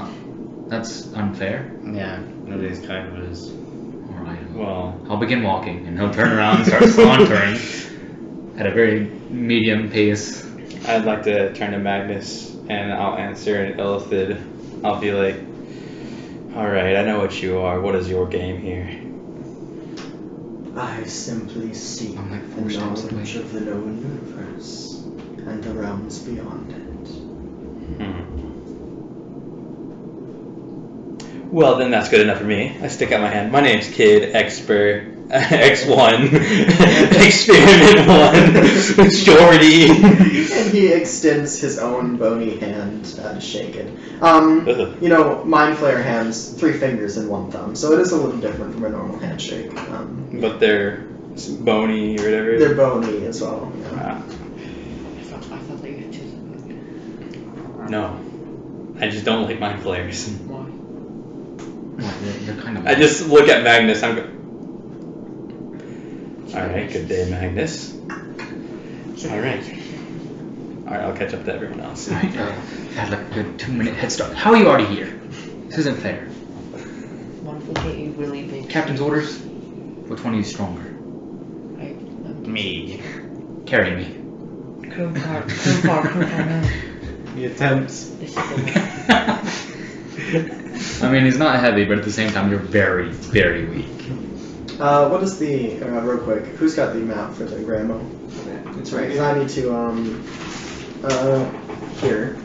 unfair. Yeah. Nobody's kind of is. Alright, Well, I'll begin walking, and he'll turn around and start sauntering at a very medium pace. I'd like to turn to Magnus and I'll answer in Illithid. I'll be like, alright, I know what you are. What is your game here? I simply seek I'm like the 4 steps away. knowledge of the known universe and the realms beyond it. Well, then that's good enough for me. I stick out my hand. My name's Kid Expert X1 Experiment 1 Shorty. And he extends his own bony hand to shake it. You know, Mind Flayer hands 3 fingers and 1 thumb, so it is a little different from a normal handshake. But they're bony or whatever. They're bony as well. Yeah. Ah, I thought that you had chosen. no. I just don't like mind flayers. Why? Well, they're kind of. I just look at Magnus. I'm alright, good day, Magnus. Alright. Alright, I'll catch up to everyone else. Alright, had like a good 2-minute head start. How are you already here? This isn't fair. One will get you really big. Captain's orders? Which one of you is stronger? Me. Carry me. Crew car now. He attempts. This is the I mean, he's not heavy, but at the same time, you're very, very weak. What is the real quick? Who's got the map for the Gramo? It's Right, because I need to here,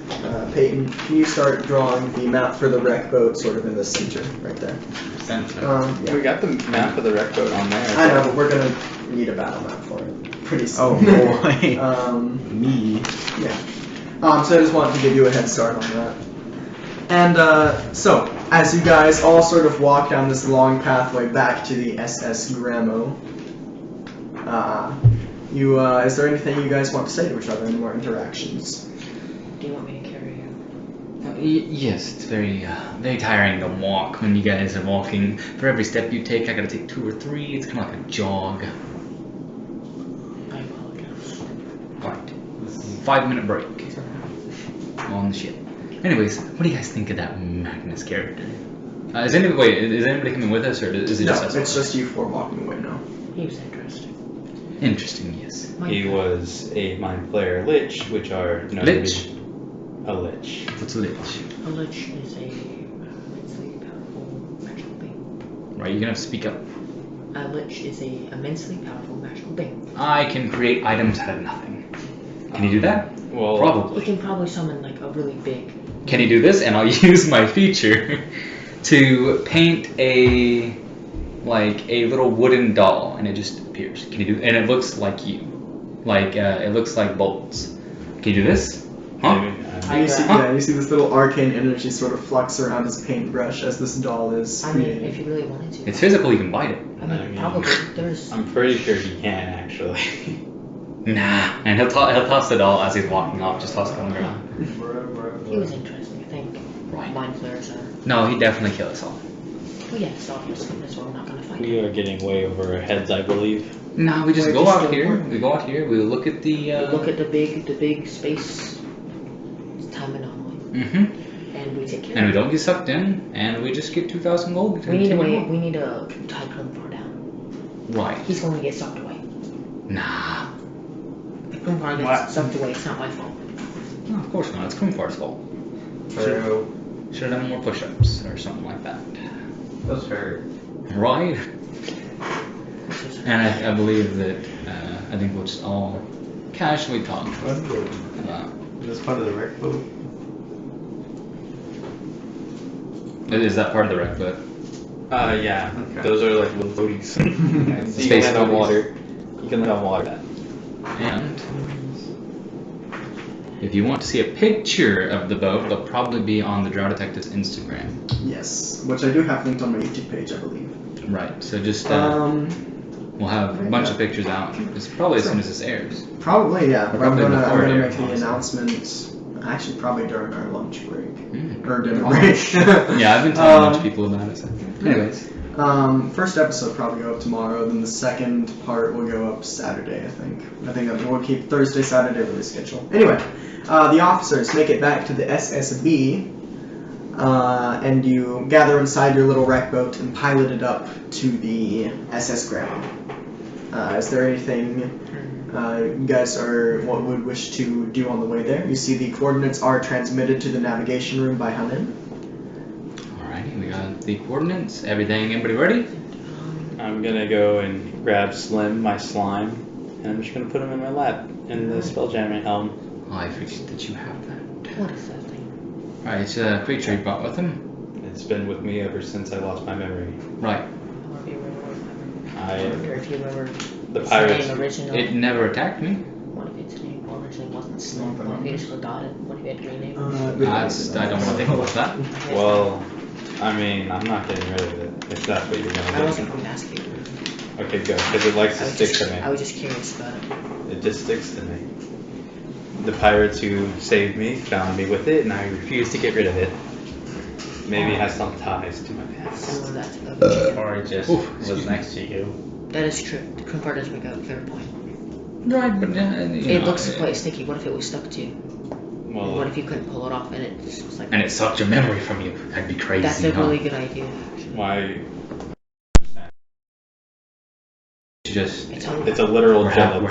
Peyton. Can you start drawing the map for the wreck boat, sort of in the center, right there? Center. Yeah. We got the map of the wreck boat on there. I know, but we're gonna need a battle map for it pretty Oh soon. boy. Me. Yeah. So I just wanted to give you a head start on that. And so, as you guys all sort of walk down this long pathway back to the SS Gramo, is there anything you guys want to say to each other? Any more interactions? Do you want me to carry you? Yes, it's very, very tiring to walk when you guys are walking. For every step you take, I gotta take 2 or 3. It's kind of like a jog. I apologize. Right. 5-minute break on the ship. Anyways, what do you guys think of that Magnus character? Is anybody coming with us, or is it No, just us? it's just you 4 walking away now. He was interesting. Interesting, yes. He was a mind flayer lich, which are known Lich? to be a lich. What's a lich? A lich is a immensely powerful magical being. Right, you're gonna have to speak up. A lich is a immensely powerful magical being. I can create items out of nothing. Can you do that? Well, He Probably. can probably summon like a really big. Can you do this? And I'll use my feature to paint a little wooden doll, and it just appears. Can you do? And it looks like you, it looks like bolts. Can you do this? Huh? maybe, And you see, you see this little arcane energy sort of flux around his paintbrush as this doll is I mean, created. if you really wanted to. It's physical. You can bite it. I mean, probably. There's. I'm pretty sure he can actually. Nah. And he'll toss the doll as he's walking off. Just toss it on the ground. He was interesting, I think. Right. Mind flayers are. No, he'd definitely kill us all. Well, yes, obviously. That's why we're not gonna fight. We are getting way over our heads, I believe. No, we just We're go just out gonna here. work. We go out here. We look at the. Look at the big space time anomaly, Mm-hmm. and we take care And we of it. don't get sucked in, and we just get 2,000 gold. We need to continue wait. on. We need to tie Krumfar down. Right. He's going to get sucked away. Nah. If Krumfar gets What? sucked away, it's not my fault. No, of course not. It's Kumfar's fault. True. Should have done more push-ups or something like that. Those hurt. Right. Which is- And I believe that I think we'll just all casually talk about. Is this part of the wreck boat? Is that part of the wreck boat? Yeah. Okay. Those are like little floaties. You can Space land on floaties. water. You can land on water. And if you want to see a picture of the boat, they'll probably be on the Drow Detective's Instagram. Yes, which I do have linked on my YouTube page, I believe. Right. So just We'll have a bunch of pictures out. It's probably as soon as this airs. Probably, yeah. Or probably I'm before gonna it make airs, the honestly. announcement. Actually, probably during our lunch break Mm. or dinner break. Yeah, I've been telling a bunch of people about it. So. Anyways, First episode probably go up tomorrow. Then the second part will go up Saturday. I think that we'll keep Thursday, Saturday release schedule. Anyway, the officers make it back to the SSB. And you gather inside your little wreck boat and pilot it up to the SS Grandma. Is there anything you guys what would wish to do on the way there? You see the coordinates are transmitted to the navigation room by Hanin. alrighty, we got the coordinates. Everything, everybody ready? I'm gonna go and grab Slim, my slime, and I'm just gonna put him in my lap in the Spelljammer helm. Oh, I forget that you have that. What is that thing? Alright, it's a creature he brought with him. It's been with me ever since I lost my memory. Right. I wonder if you remember. I I wonder if you remember the its pirates. name originally. It never attacked me. What if its name originally wasn't Slim? What if you just forgot it? What if you had to rename it? I don't want to think about that. Well, I mean, I'm not getting rid of it if that's what you're I gonna wasn't do. going to ask you. Okay, good, because it likes to stick to I me. was just curious about it. It just sticks to me. The pirates who saved me found me with it, and I refuse to get rid of it. Maybe it has some ties to my past. Similar to that to the Or it just Oof, was excuse next to you. That is true. The Confar does make a fair point. Right, but It looks quite sticky. What if it was stuck to you? What Well, if you couldn't pull it off and it just was like... And it sucked your memory from you. That'd be crazy. That's a huh? really good idea. why? Just It's all It's a literal we're gelatin.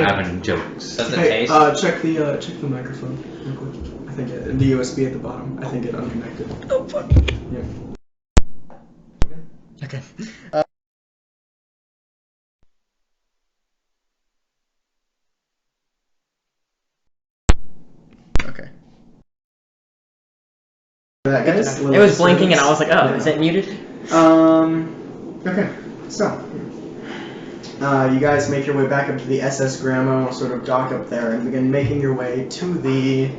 having jokes. Does it Hey, taste? check the microphone real quick. I think the USB at the bottom. I think it unconnected. Oh, fuck. Yeah. Okay. Okay. That guys. It was blinking and I was like, oh, Yeah. is it muted? Okay. So, you guys make your way back up to the SS Gramo, sort of dock up there, and begin making your way to the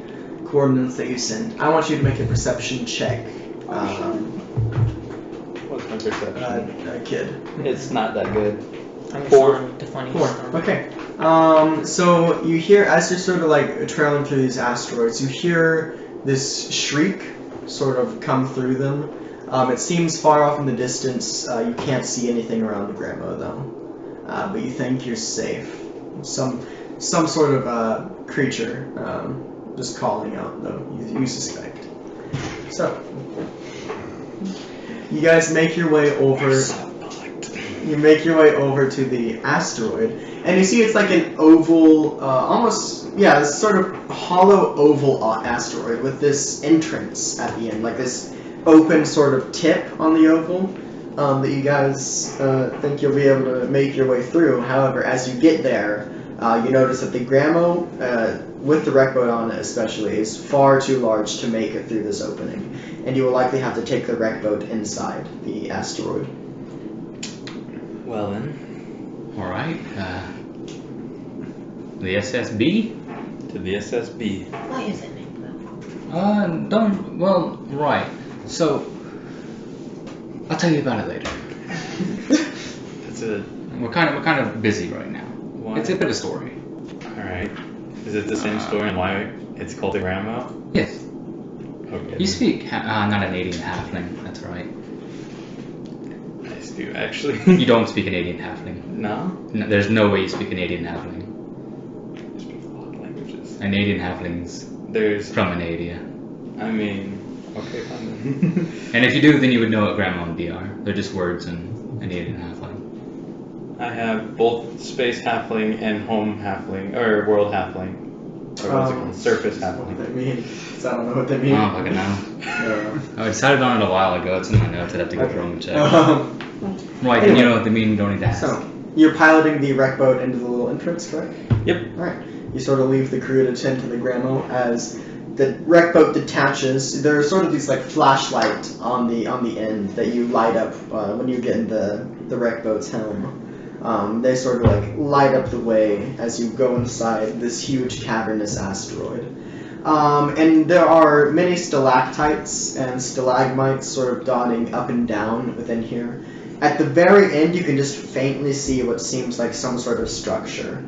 coordinates that you sent. I want you to make a perception check. What's my perception? Kid. It's not that good. I'm just Four. on defining 4. storm. Okay. So you hear, as you're sort of like trailing through these asteroids, you hear this shriek sort of come through them. It seems far off in the distance. You can't see anything around the Gramo though, but you think you're safe. Some sort of creature just calling out though. You suspect. So you guys make your way over. You make your way over to the asteroid, and you see it's like an oval, this sort of hollow oval asteroid with this entrance at the end, like this open sort of tip on the oval that you guys think you'll be able to make your way through. However, as you get there, you notice that the Gramo, with the wreck boat on it especially, is far too large to make it through this opening, and you will likely have to take the wreck boat inside the asteroid. Well then, Alright. The SSB? to the SSB. Why is it named that? Right. So, I'll tell you about it later. It's a We're kind of busy right now. why? It's a bit of story. All right. Is it the same story and why it's called the Gramo? Yes. Okay. You speak not an Canadian halfling. That's right. I do actually. You don't speak Canadian halfling. No. No, there's no way you speak Canadian halfling. I speak a lot of languages. Canadian halflings There's. from Anadia. I mean. Okay, fine. And if you do, then you would know what Grandma and D are. They're just words in Canadian halfling. I have both space halfling and home halfling or world halfling. Or what's it called? Surface What halfling. they mean? 'Cause I don't know what they I mean. don't fucking know. Yeah. I decided on it a while ago. It's in my notes. I'd have to go through them and check. Right, then Anyway. you know what they mean. Don't need to ask. So, you're piloting the wreck boat into the little entrance, correct? Yep. Alright. You sort of leave the crew to tend to the Gramo as the wreck boat detaches. There are sort of these like flashlight on the end that you light up when you get in the wreck boat's helm. They sort of like light up the way as you go inside this huge cavernous asteroid. And there are many stalactites and stalagmites sort of dotting up and down within here. At the very end, you can just faintly see what seems like some sort of structure,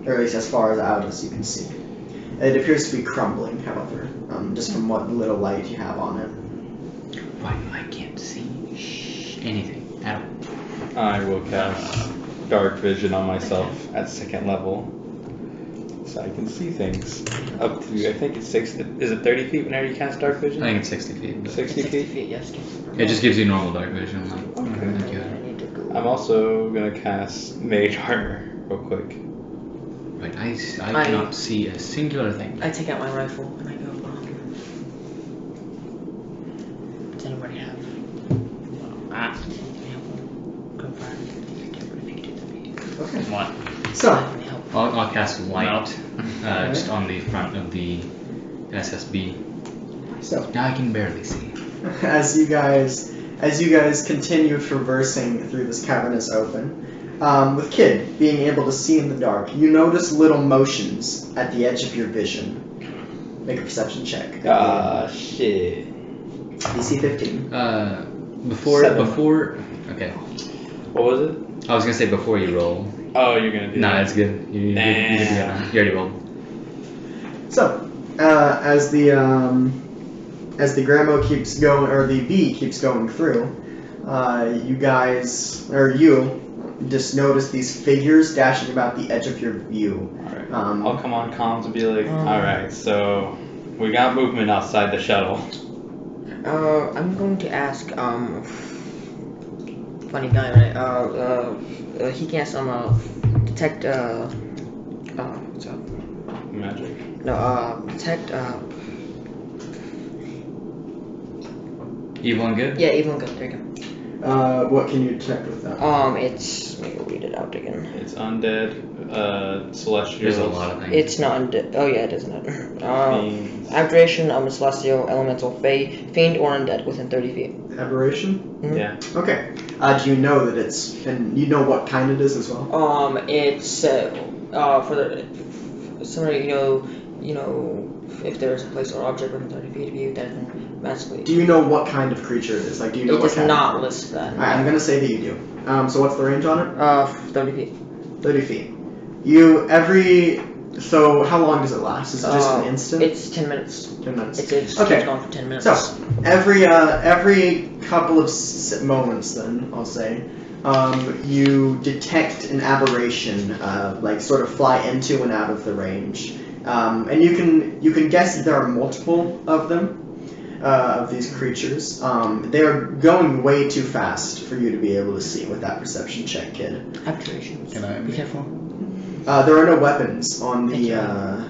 or at least as far out as you can see. It appears to be crumbling, however, just from what little light you have on it. Right, I can't see anything at all. I will cast Dark Vision on myself at 2nd level, so I can see things up to, I think it's 60. Is it 30 feet whenever you cast Dark Vision? I think it's 60 feet. But 60 feet. Yes. it just gives you normal dark vision. Like, Okay. thank you. I need to go. I'm also gonna cast Mage Armor real quick. Right, I cannot see a singular thing. I take out my rifle and I go. Does anybody have? Anything helpful? Go fire. Okay. What? So, Anything helpful? I'll cast light No. just on the front of the SSB. so Now I can barely see. as you guys continue traversing through this cavernous open, with Kid being able to see in the dark, you notice little motions at the edge of your vision. Make a perception check. Ah, shit. DC 15. Before, Seven. okay. What was it? I was gonna say before you roll. Oh, you're gonna do No, that. that's good. You already rolled. So, as the Gramo keeps going, or the bee keeps going through, you just notice these figures dashing about the edge of your view. Alright. I'll come on comms and be like, alright, so we got movement outside the shuttle. I'm going to ask, funny guy, right? He can detect, what's up? Magic. No, detect, Evil and good? yeah, evil and good, there you go. What can you check with that? It's, let me read it out again. It's undead, celestial. There's a lot of things. It's not undead, oh yeah, it isn't it? Fiends. Abjuration, celestial, elemental, fey, fiend, or undead within 30 feet. Aberration? Yeah. Okay. Do you know that it's, and you know what kind it is as well? It's, for the, somebody, you know, if there's a place or object within 30 feet of you, then magically. Do you know what kind of creature it is? Like, do you know It what does kind? not list that. Alright, I'm gonna say that you do. So what's the range on it? 30 feet. 30 feet. So how long does it last? Is it just an instant? It's 10 minutes. 10 minutes. It's Okay. going for 10 minutes. So, every couple of moments then, I'll say, you detect an aberration, like sort of fly into and out of the range. And you can guess that there are multiple of them, of these creatures. They are going way too fast for you to be able to see with that perception check, Kid. Abjuration. Can I? Be careful. There are no weapons on the Yeah,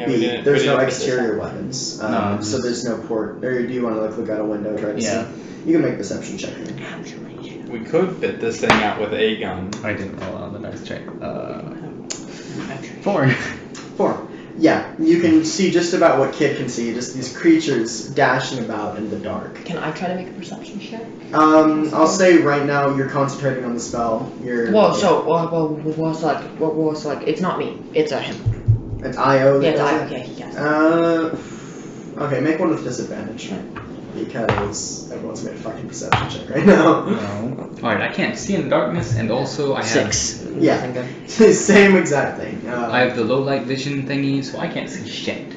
B. There's no put exterior this weapons, No, so there's no port. Or do you want to look out a window, try to Yeah. see? You can make a perception check. Then. Abjuration. We could fit this thing out with a gun. I didn't roll on the dice check. Abjuration. 4. 4. Yeah, you can see just about what Kid can see. Just these creatures dashing about in the dark. Can I try to make a perception check? I'll say right now you're concentrating on the spell. What's like? It's not me. It's him. It's IO. Yeah, that it's does I. it? Okay, he cast. Okay, make one with disadvantage. Because everyone's made a fucking perception check right now. No. Alright, I can't see in the darkness, and also I have 6. Yeah. Nothing good. Same exact thing. I have the low light vision thingy, so I can't see shit.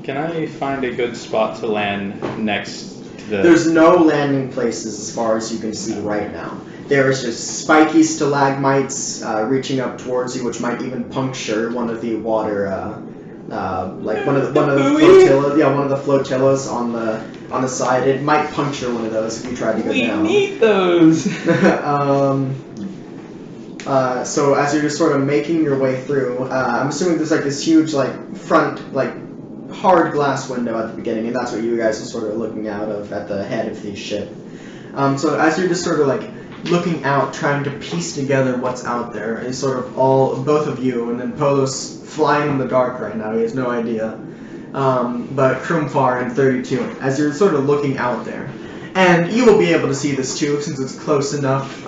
Can I find a good spot to land next to the... There's no landing places as far as you can see right now. There's just spiky stalagmites reaching up towards you, which might even puncture one of the water, like one of the flotillas. Yeah, one of the flotillas on the side. It might puncture one of those if you tried to go down. We need those! So as you're just sort of making your way through, I'm assuming there's like this huge like front like hard glass window at the beginning, and that's what you guys are sort of looking out of at the head of the ship. So as you're just sort of like looking out, trying to piece together what's out there, and sort of both of you, and then Polo's flying in the dark right now, he has no idea. But Krumfar and 32, as you're sort of looking out there. And you will be able to see this too, since it's close enough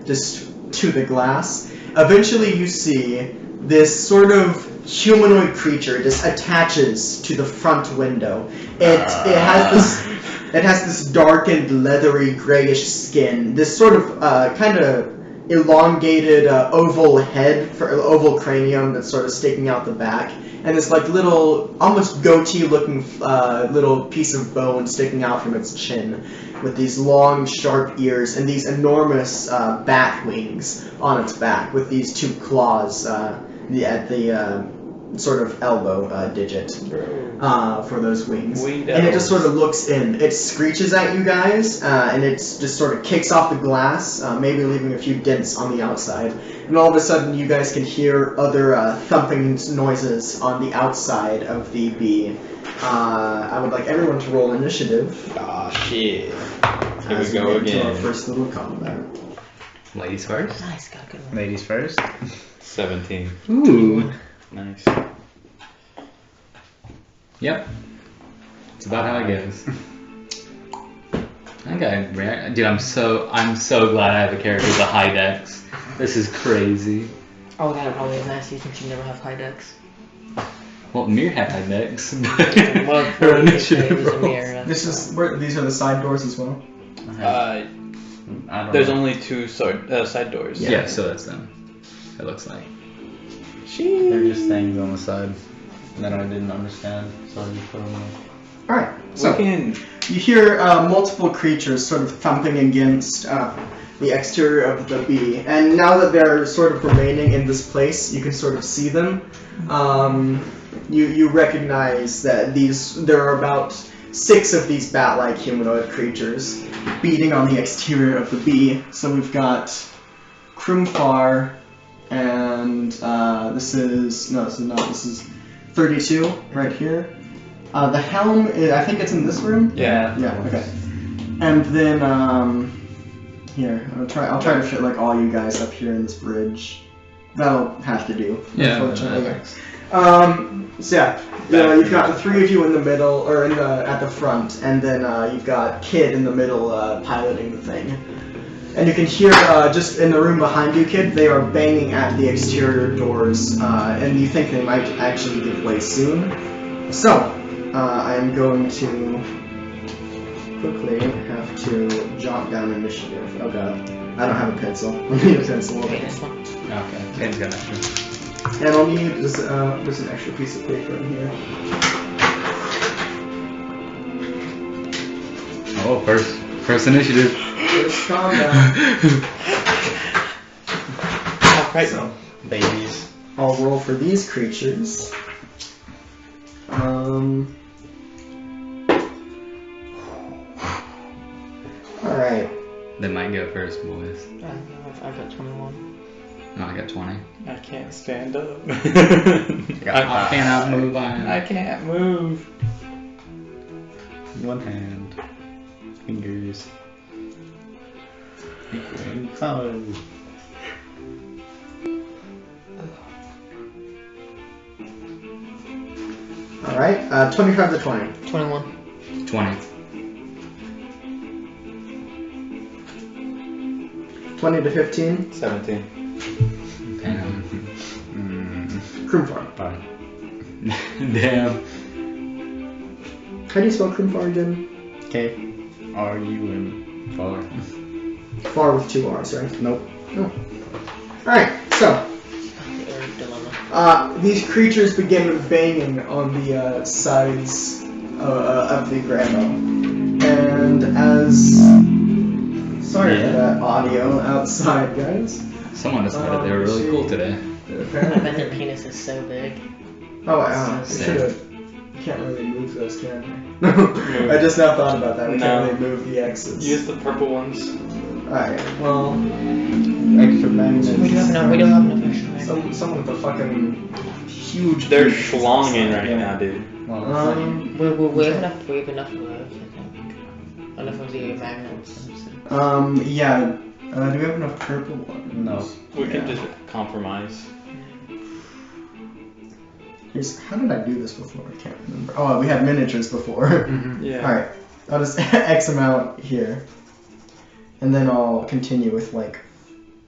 just to the glass. Eventually you see this sort of humanoid creature just attaches to the front window. It has this It has this darkened, leathery, grayish skin. This sort of kind of elongated oval head, oval cranium that's sort of sticking out the back, and this like little, almost goatee-looking little piece of bone sticking out from its chin, with these long, sharp ears and these enormous bat wings on its back, with these two claws at the sort of elbow digit for those wings. And it just sort of looks in. It screeches at you guys, and it just sort of kicks off the glass, maybe leaving a few dents on the outside. And all of a sudden, you guys can hear other thumping noises on the outside of the bee. I would like everyone to roll initiative. Ah, shit. Here we As go get into our again. first little combat. Ladies first. Nice, got a good one. Ladies first. 17. Ooh. Nice. Yep. It's about how it goes. Okay, dude, I'm so glad I have a character with a high dex. This is crazy. Oh, that probably is nasty since you never have high decks. Well, Mir had high dex. Well, Her initiative it was a rolls. mirror. These are the side doors as well. I don't There's know. only 2 side doors. Yeah, so that's them. It looks like. They're just things on the side that I didn't understand, so I just put them there. Alright, so We can. you hear multiple creatures sort of thumping against the exterior of the bee, and now that they're sort of remaining in this place, you can sort of see them. You recognize that there are about 6 of these bat-like humanoid creatures beating on the exterior of the bee. So we've got Krumfar, and this is 32 right here. The helm, I think it's in this room. Yeah. Yeah. Okay. And then here, I'll try to fit like all you guys up here in this bridge. That'll have to do. Yeah. Unfortunately. So yeah, you've got the 3 of you in the middle, or at the front, and then you've got Kid in the middle piloting the thing. And you can hear just in the room behind you, Kid, they are banging at the exterior doors, and you think they might actually give way soon. So I'm going to quickly have to jot down initiative. Oh god, I don't have a pencil. I need a pencil. Okay, this one. Okay, Ken's got extra. And I'll need just an extra piece of paper in here. Oh, first initiative. First combat. Alright. So Babies. I'll roll for these creatures. Alright. They might go first, boys. I got 21. No, I got 20. I can't stand up. I cannot move on. I can't move. One hand. Fingers. And thumbs. Alright, 25 to 20. 21. 20. 20 to 15. 17. Damn. Krumfar. Damn. How do you spell Krumfar again? K-R-U-M-Far. Far with 2 R's, right? Nope. No. Alright, so The Earth Dilemma. these creatures begin banging on the sides of the grandma. And sorry for that audio outside, guys. Someone decided they were really cool today. I bet their penis is so big. Oh, wow. Same. You can't really move those, can you? I just now thought about that. We can't really move the X's. Use the purple ones. Alright, well, Extra magnets. We don't have enough extra. some with a fucking huge. They're penis schlonging outside, right now, dude. Well, it's We have enough. We have enough of those, I think. Enough of the magnets. Yeah. Do we have enough purple ones? No. We Yeah. could just compromise. How did I do this before? I can't remember. Oh, we had miniatures before. Yeah. Alright, I'll just X them out here. And then I'll continue with like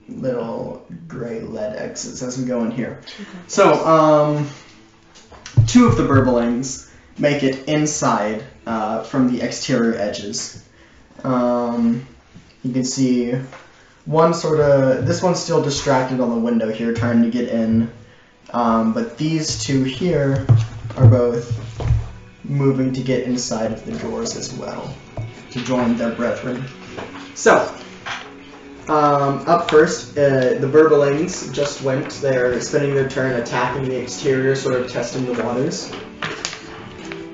little gray lead X's as we go in here. So, 2 of the burblings make it inside from the exterior edges. You can see this one's still distracted on the window here trying to get in, but these two here are both moving to get inside of the doors as well to join their brethren. So, up first, the Verbalings just went. They're spending their turn attacking the exterior, sort of testing the waters.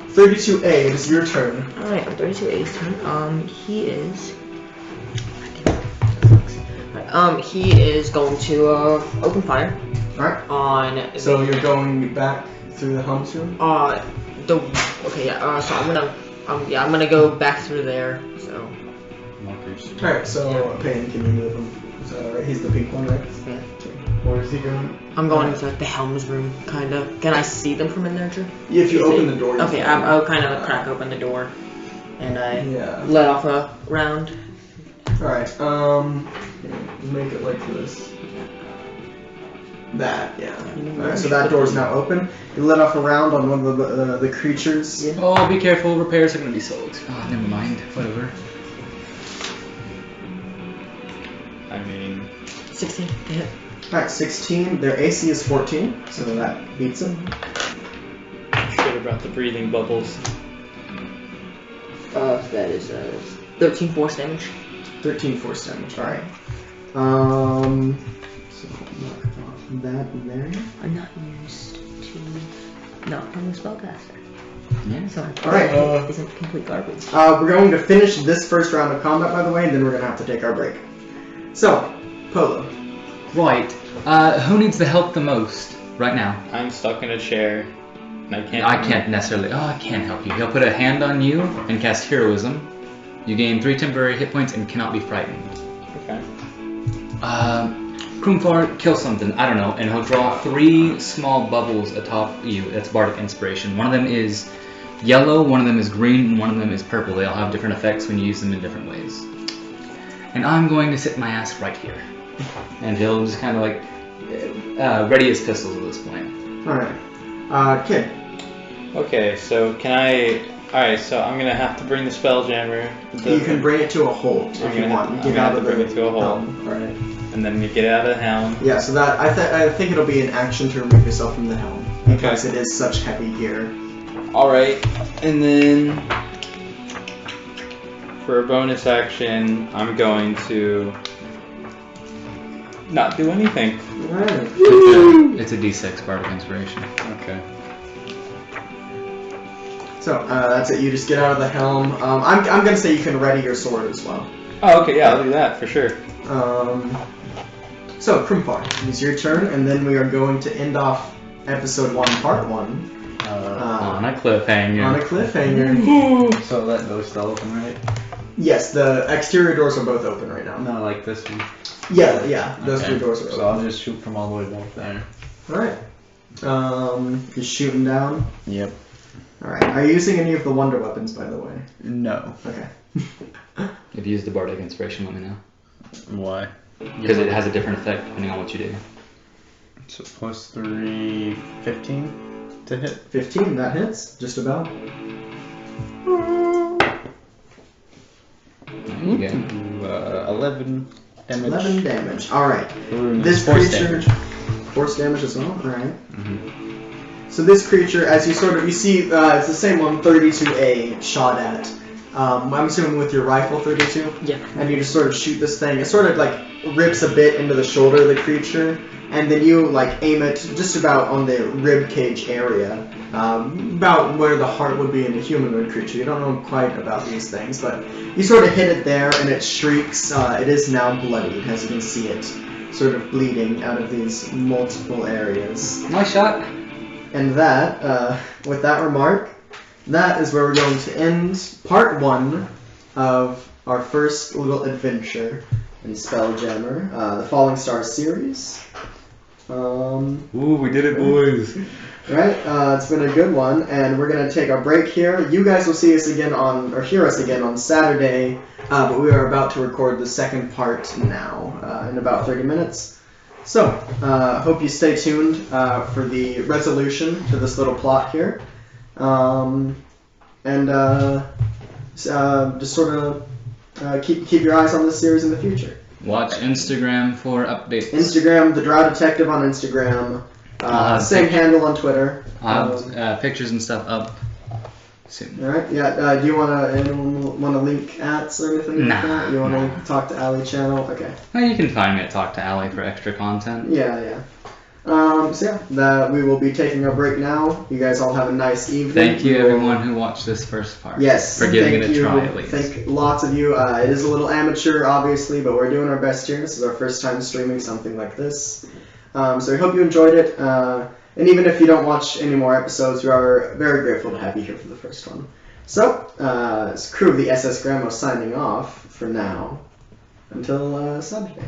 32A, it is your turn. Alright, on 32A's turn, he is going to open fire. Alright. On. So you're going back through the helm's room? So I'm gonna go back through there. So. Alright, so Payne, can you move him? So he's the pink one, right? Yeah. Where is he going? I'm going into the helm's room, kind of. Can I see them from in there, Drew? Yeah, if you open the door. Okay, I'll kind of crack open the door, and I let off a round. Alright, make it like this. That, yeah. Alright, so that door's now open. You let off a round on one of the creatures. Yeah. Oh, be careful, repairs are gonna be so expensive. Oh, never mind, whatever. I mean, 16 to hit. Alright, 16. Their AC is 14, so that beats them. should have brought the breathing bubbles. That is 13 force damage. 13 force damage, alright. So, knock off that there. I'm not used to not being a spellcaster. Yeah. So Alright. isn't complete garbage. We're going to finish this first round of combat, by the way, and then we're going to have to take our break. So, Polo. Right. Who needs the help the most right now? I'm stuck in a chair, and I can't necessarily. Oh, I can't help you. He'll put a hand on you and cast Heroism. You gain 3 temporary hit points and cannot be frightened. Okay. Krumfar, kill something. I don't know. And he'll draw 3 small bubbles atop you. That's Bardic Inspiration. One of them is yellow, one of them is green, and one of them is purple. They all have different effects when you use them in different ways. And I'm going to sit my ass right here. And he'll just kind of like ready his pistols at this point. Alright. Kid. Okay, so can I... Alright, so I'm going to have to bring the Spelljammer. You can bring it to a halt if you want. I'm gonna have to bring it to a halt. Alright. And then you get out of the helm. Yeah, so that I think it'll be an action to remove yourself from the helm. Because it is such heavy gear. Alright, and then... For a bonus action, I'm going to... not do anything. Alright. It's a D6 Bardic Inspiration. Okay. So, that's it. You just get out of the helm. I'm going to say you can ready your sword as well. Oh, okay, yeah, I'll do that, for sure. So, Krumfar, it's your turn, and then we are going to end off episode 1, part 1. On a cliffhanger. On a cliffhanger. So that door's still open, right? Yes, the exterior doors are both open right now. No, like this one. Yeah, those Okay. 3 doors are So open. I'll just shoot from all the way back there. Alright. Just shooting down. Yep. Alright. Are you using any of the wonder weapons, by the way? No. Okay. If you use the Bardic Inspiration, let me know. Why? Because it has a different effect depending on what you do. So plus 3, 15 to hit. 15, that hits. Just about. There you go. 11 damage. 11 damage. Alright. Ooh, This force creature... damage. Force damage as well? Alright. Mm-hmm. So this creature, as you you see, it's the same one, 32A, shot at. I'm assuming with your rifle, 32? Yeah. And you just sort of shoot this thing. It sort of, like, rips a bit into the shoulder of the creature, and then you, like, aim it just about on the rib cage area, about where the heart would be in a humanoid creature. You don't know quite about these things, but you sort of hit it there, and it shrieks. It is now bloodied, as you can see it sort of bleeding out of these multiple areas. Nice shot. And that, with that remark, that is where we're going to end part 1 of our first little adventure in Spelljammer, the Falling Stars series. Ooh, we did it, boys. Right, it's been a good one, and we're going to take our break here. You guys will see us again or hear us again on Saturday, but we are about to record the second part now, in about 30 minutes. So, hope you stay tuned for the resolution to this little plot here. Just sort of keep your eyes on this series in the future. Watch Instagram for updates. Instagram, the Drow Detective on Instagram. Same handle on Twitter. I'll have pictures and stuff up soon. All right. Yeah. Do you anyone want to link ads or anything like that? You want to talk to Ali channel? Okay. Well, you can find me at Talk to Ali for extra content. Yeah. We will be taking our break now. You guys all have a nice evening. Thank you, everyone who watched this first part. Yes. For giving it a try, at least. Thank lots of you. It is a little amateur, obviously, but we're doing our best here. This is our first time streaming something like this. So we hope you enjoyed it. And even if you don't watch any more episodes, we are very grateful to have you here for the first one. So, it's crew of the SS Grandma signing off for now. Until Saturday.